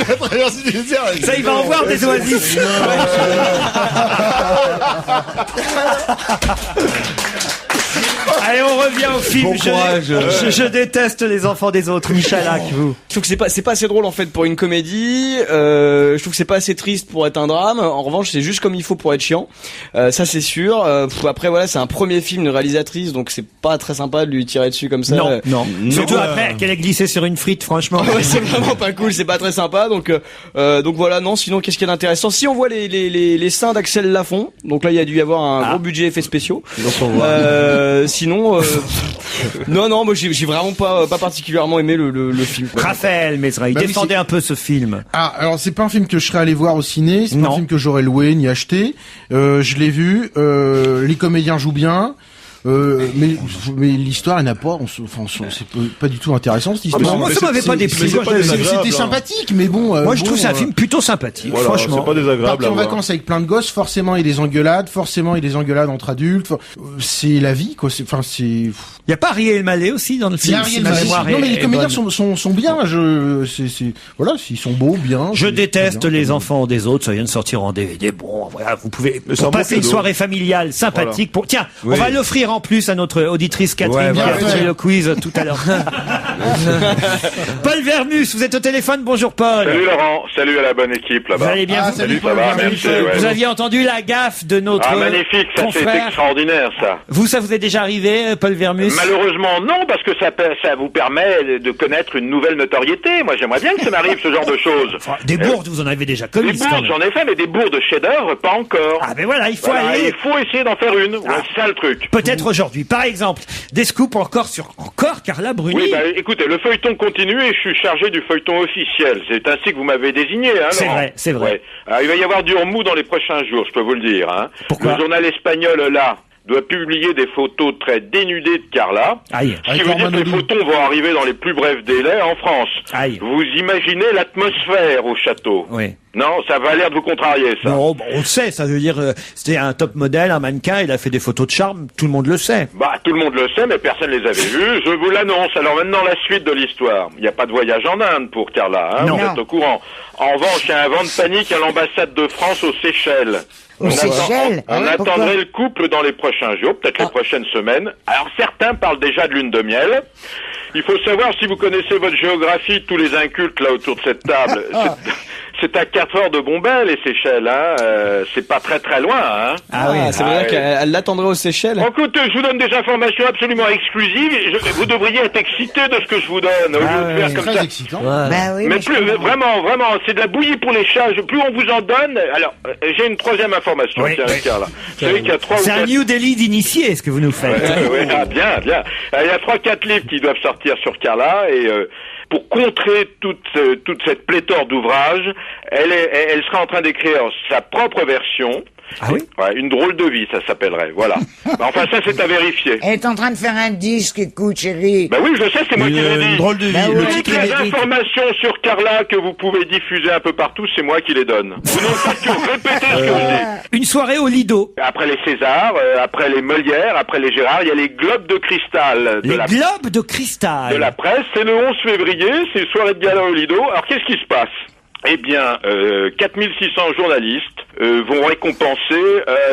La traversée du désert. Ça, il va en voir des oasis. Allez, on revient au film. Bon courage. Je déteste les enfants des autres. Michalak, vous. Je trouve que c'est pas assez drôle en fait pour une comédie. Je trouve que c'est pas assez triste pour être un drame. En revanche, c'est juste comme il faut pour être chiant. Ça c'est sûr. Après voilà, c'est un premier film de réalisatrice, donc c'est pas très sympa de lui tirer dessus comme ça. Non. Surtout après qu'elle ait glissé sur une frite, franchement. Ouais, c'est vraiment pas cool. C'est pas très sympa. Donc voilà. Non. Sinon, qu'est-ce qu'il y a d'intéressant? Si on voit les seins d'Axel Lafont, donc là il y a dû y avoir un gros budget effets spéciaux. Sinon, non, moi j'ai vraiment pas particulièrement aimé le film. Raphaël Mézraï, défendez un peu ce film. Ah, alors c'est pas un film que je serais allé voir au ciné, c'est pas un film que j'aurais loué ni acheté. Je l'ai vu, les comédiens jouent bien. Mais l'histoire, elle n'a pas, c'est pas du tout intéressant, cette histoire. Moi, ça m'avait pas déplu. C'était sympathique, mais bon. Moi, je trouve c'est un film plutôt sympathique, voilà, franchement. C'est pas désagréable. Partir en vacances avec plein de gosses, forcément, il y a des engueulades, entre adultes. C'est la vie, quoi. Il y a pas Ariel Mallet aussi dans le film. Non, mais les comédiens sont bien. Voilà, s'ils sont beaux, bien. Je déteste les enfants des autres. Ça vient de sortir en DVD. Bon, voilà, vous pouvez passer une soirée familiale sympathique. Tiens, on va l'offrir en plus à notre auditrice Catherine qui a fait le quiz tout à l'heure. Paul Vermus, vous êtes au téléphone. Bonjour Paul. Salut Laurent, salut à la bonne équipe là-bas. Vous allez bien? Salut, ça va, merci. Vous aviez entendu la gaffe de notre magnifique, ça c'est extraordinaire ça. Ça vous est déjà arrivé, Paul Vermus? Malheureusement non, parce que ça vous permet de connaître une nouvelle notoriété. Moi j'aimerais bien que ça m'arrive ce genre de choses. Des bourdes, vous en avez déjà connu. Des bourdes, j'en ai fait, mais des bourdes chef-d'œuvre, pas encore. Ah ben voilà, il faut aller. Il faut essayer d'en faire une. C'est ça le truc. Peut-être aujourd'hui. Par exemple, des scoops encore Carla Bruni. Oui, écoutez, le feuilleton continue et je suis chargé du feuilleton officiel. C'est ainsi que vous m'avez désigné, hein, Laurent. C'est vrai. Ouais. Alors, il va y avoir du remous dans les prochains jours, je peux vous le dire, hein. Pourquoi? Le journal espagnol, là, doit publier des photos très dénudées de Carla. Aïe. Ce qui veut dire que les photos vont arriver dans les plus brefs délais en France. Aïe. Vous imaginez l'atmosphère au château. Oui. Non, ça va l'air de vous contrarier, ça. Non, on le sait, ça veut dire, c'était un top modèle, un mannequin, il a fait des photos de charme, tout le monde le sait. Bah, tout le monde le sait, mais personne les avait vus. Je vous l'annonce. Alors maintenant, la suite de l'histoire. Il n'y a pas de voyage en Inde pour Carla, hein, Non. vous êtes au courant. En revanche, il y a un vent de panique à l'ambassade de France aux Seychelles. Aux Seychelles? On Pourquoi attendrait le couple dans les prochains jours, peut-être les prochaines semaines. Alors certains parlent déjà de lune de miel. Il faut savoir, si vous connaissez votre géographie, tous les incultes là autour de cette table, c'est à 4 heures de Bombay, les Seychelles, hein. C'est pas très très loin, hein. Ah oui, ça veut dire qu'elle l'attendrait aux Seychelles. Écoute, je vous donne des informations absolument exclusives. Vous devriez être excité de ce que je vous donne, au lieu de faire comme ça. Excitant. Bah oui, Mais mais je comprends. vraiment, c'est de la bouillie pour les chats. Plus on vous en donne. Alors, j'ai une troisième information, Oui, tiens, oui. Carla. Vous savez qu'il y a 3 ou C'est un 4... New Delhi d'initié, ce que vous nous faites. Ah, bien. Il y a 3-4 livres qui doivent sortir sur Carla et pour contrer toute cette pléthore d'ouvrages, elle sera en train d'écrire sa propre version. Ah oui? Ouais, une drôle de vie, ça s'appellerait. Voilà. Bah, enfin, ça, c'est à vérifier. Elle est en train de faire un disque, écoute, chérie. Bah oui, je sais, c'est moi qui l'ai dit. Une drôle de vie. Bah Le ouais. titre Toutes est les informations sur Carla que vous pouvez diffuser un peu partout, c'est moi qui les donne. Vous n'avez pas que répéter ce que je dis. Une soirée au Lido. Après les Césars, après les Molières, après les Gérard, il y a les Globes de cristal de Les la globes de cristal. de la presse. C'est le 11 février, c'est une soirée de gala au Lido. Alors qu'est-ce qui se passe? Eh bien, 4600 journalistes vont récompenser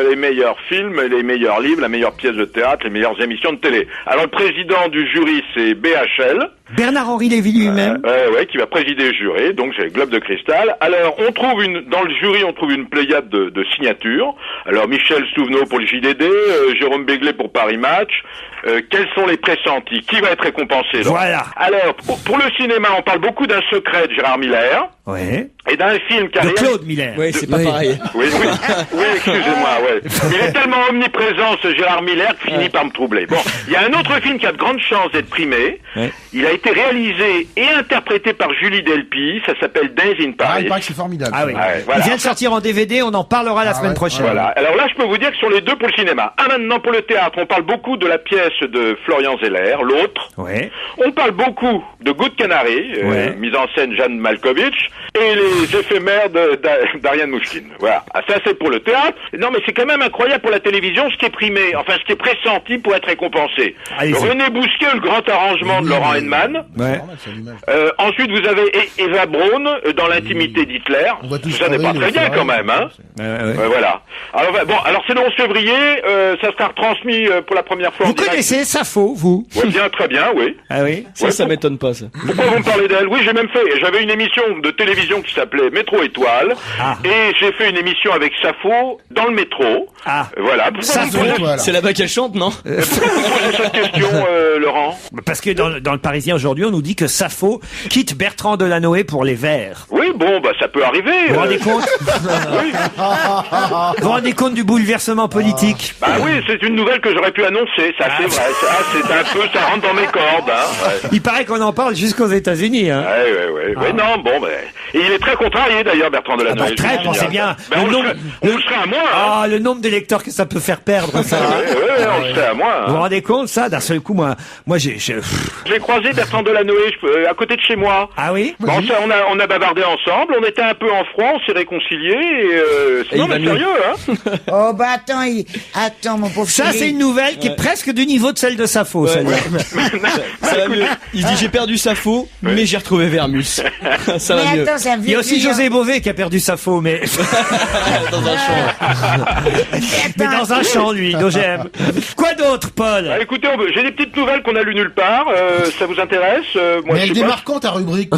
les meilleurs films, les meilleurs livres, la meilleure pièce de théâtre, les meilleures émissions de télé. Alors le président du jury, c'est BHL. Bernard-Henri Lévy lui-même. Ouais, qui va présider le jury, donc c'est le Globe de Cristal. Alors, on trouve dans le jury, on trouve une pléiade de signatures. Alors, Michel Souvenot pour le JDD, Jérôme Béglé pour Paris Match. Quels sont les pressentis? Qui va être récompensé? Laurent? Voilà. Alors, pour le cinéma, on parle beaucoup d'un secret de Gérard Miller. Ouais. Et d'un film qui a De réalisé- Claude Miller. Oui, c'est pas pareil. Oui, excusez-moi, ouais. Il est tellement omniprésent, ce Gérard Miller, qu'il finit par me troubler. Bon, il y a un autre film qui a de grandes chances d'être primé. Ouais. Il a été réalisé et interprété par Julie Delpy. Ça s'appelle Days in Ah, Paris. il paraît que c'est formidable. Ah oui. Ouais, voilà. Il vient de sortir en DVD, on en parlera la semaine prochaine. Voilà. Alors là, je peux vous dire que sur les deux pour le cinéma. Un maintenant pour le théâtre, on parle beaucoup de la pièce de Florian Zeller. L'autre, Ouais. on parle beaucoup de Good Canary, Ouais. mise en scène Jeanne Malkovich, et les éphémères d'Ariane Mouchkine. Voilà. Ah, ça, c'est pour le théâtre. Non, mais c'est quand même incroyable pour la télévision, ce qui est primé, enfin, ce qui est pressenti pour être récompensé. Allez-y. René Bousquet, le grand arrangement de Laurent Henman. Ouais. Ensuite, vous avez Eva Braun dans l'intimité d'Hitler. On va tous Ça n'est pas crever, très les bien ferrailles. quand même, hein. Voilà. Alors, bon, alors c'est le 11 février. Ça sera retransmis pour la première fois en Vous direct. connaissez Sappho, vous? Ouais, bien, très bien, oui. Ah oui? Ça m'étonne pas, ça. Pourquoi vous me parlez d'elle? Oui, j'ai même fait. J'avais une émission de télévision qui s'appelait Métro Étoile. Ah. Et j'ai fait une émission avec Sappho dans le métro. Ah. Voilà. Pourquoi Sappho, vous me posez- Voilà. C'est là-bas qu'elle chante, non pourquoi vous posez cette question, Laurent? Parce que dans le Parisien aujourd'hui, on nous dit que Sappho quitte Bertrand Delanoë pour les Verts. Oui, bon, bah ça peut arriver. Vous vous rendez compte? Oui. Vous vous rendez compte du bouleversement politique? Bah oui, c'est une nouvelle que j'aurais pu annoncer, ça c'est vrai. Ça, c'est un peu, ça rentre dans mes cordes, hein. Ouais. Il paraît qu'on en parle jusqu'aux États-Unis, hein. Ouais, non, bon, ben. Et il est très contrarié d'ailleurs, Bertrand Ah Delanoë. bah, très, pensez bien. Ben, on, Le nombre- on le serait à moi, hein. Ah, le nombre d'électeurs que ça peut faire perdre, ça. On le serait à moi. Vous vous rendez compte, ça? D'un seul coup, moi, j'ai... J'ai croisé Bertrand Delanoë à côté de chez moi. Ah oui? Bon, ça, on a bavardé ensemble, on était un peu en froid, on s'est réconciliés et non, il va mais mieux. sérieux, hein. Oh, bah attends, mon pauvre Ça, chéri. c'est une nouvelle qui est presque du niveau de celle de Sappho, celle-là. Ça va mieux. Il se dit j'ai perdu Sappho, mais j'ai retrouvé Vermus. Ça va Mais mieux. attends, c'est un Il y vieux a aussi client. José Bové qui a perdu Sappho, mais... Dans un champ. mais dans un champ, lui, d'OGM. Quoi d'autre, Paul? Ah, écoutez, j'ai des petites nouvelles qu'on a lues nulle part, ça vous intéresse? Moi, Mais je elle sais pas. démarre quand ta rubrique?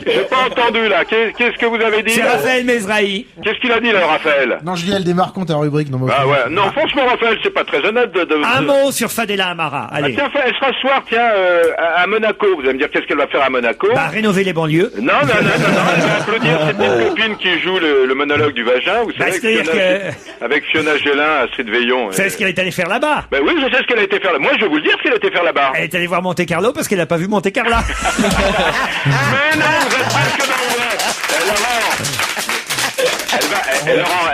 J'ai pas entendu, là. Qu'est-ce que vous avez dit? C'est là Raphaël Mesrahi. Qu'est-ce qu'il a dit, là, Raphaël? Non, je dis elle démarre quand ta rubrique. Non, mais Ah ouais, non, franchement, Raphaël, c'est pas très honnête Un mot sur Fadela Amara, Ah, allez. tiens, elle sera ce soir, tiens, à Monaco. Vous allez me dire qu'est-ce qu'elle va faire à Monaco? Bah, rénover les banlieues. Non, elle va applaudir cette petite copine qui joue le monologue du vagin, vous savez, Bah, c'est-à-dire avec Fiona Gélin, Astrid Veillon. Vous savez ce qu'elle est allée faire là-bas? Ben oui, je sais ce qu'elle a été faire là. Moi, je vais vous le dire ce qu'elle a été faire là-bas. Elle est allée voir Monte Carlo parce qu'elle n'a pas vu Monte Carlo. Mais non, vous êtes presque dans le vrai. Laurent,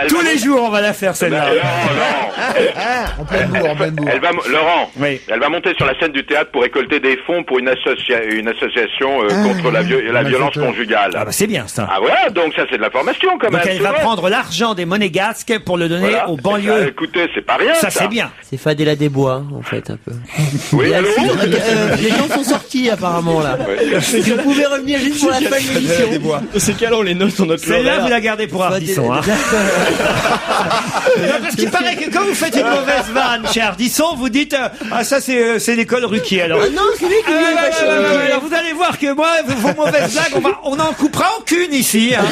Tous les jours, on va la faire, celle-là. En pleine bourre, en pleine bourre. Laurent, elle va monter sur la scène du théâtre pour récolter des fonds pour une association contre la violence conjugale. Ah bah c'est bien ça. Ah voilà, donc ça c'est de l'information quand même. Donc elle va prendre l'argent des monégasques pour le donner aux banlieues. Bah, écoutez, c'est pas rien. Ça c'est bien. C'est Fadela des Bois, en fait, un peu. Oui, Et allô les gens sont sortis, apparemment, là. Vous pouvez revenir juste pour la fin de l'émission. C'est quel on les note sur notre Celle-là, horaire. vous la gardez pour Ardisson. Hein. Parce qu'il paraît que quand vous faites une mauvaise vanne chez Ardisson, vous dites ah ça c'est l'école Ruquier. Alors non, c'est lui qui alors vous allez voir que moi vos mauvaises blagues on en coupera aucune ici. Hein.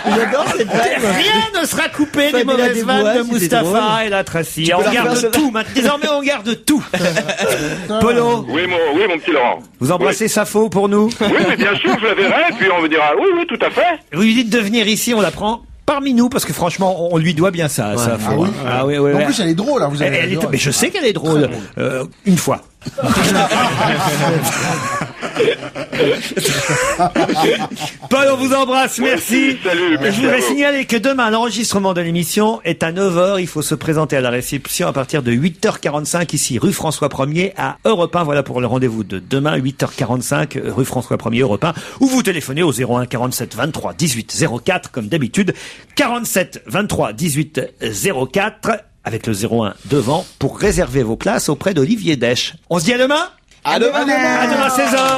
J'adore cette vanne. Rien ne sera coupé des mauvaises vannes de Mustapha et la Tracy. On garde tout. Désormais on garde tout. Polo. Oui, mon petit Laurent. Vous embrassez Safo pour nous? Oui, mais bien sûr, je la verrai, et puis on me dira oui, tout à fait. Vous lui dites de venir ici, on la prend parmi nous, parce que franchement, on lui doit bien ça, Safo. Ah oui. Ah oui. En plus, elle est drôle, hein, vous avez. Mais je sais qu'elle est drôle. Une fois. Paul, on vous embrasse, merci. Salut, je voudrais signaler que demain, l'enregistrement de l'émission est à 9h. Il faut se présenter à la réception à partir de 8h45 ici, rue François 1er à Europe 1. Voilà pour le rendez-vous de demain, 8h45, rue François 1er, Europe 1. Ou vous téléphonez au 01 47 23 18 04 comme d'habitude. 47 23 18 04 avec le 01 devant pour réserver vos places auprès d'Olivier Dèche. On se dit à demain? À demain. À demain 16h.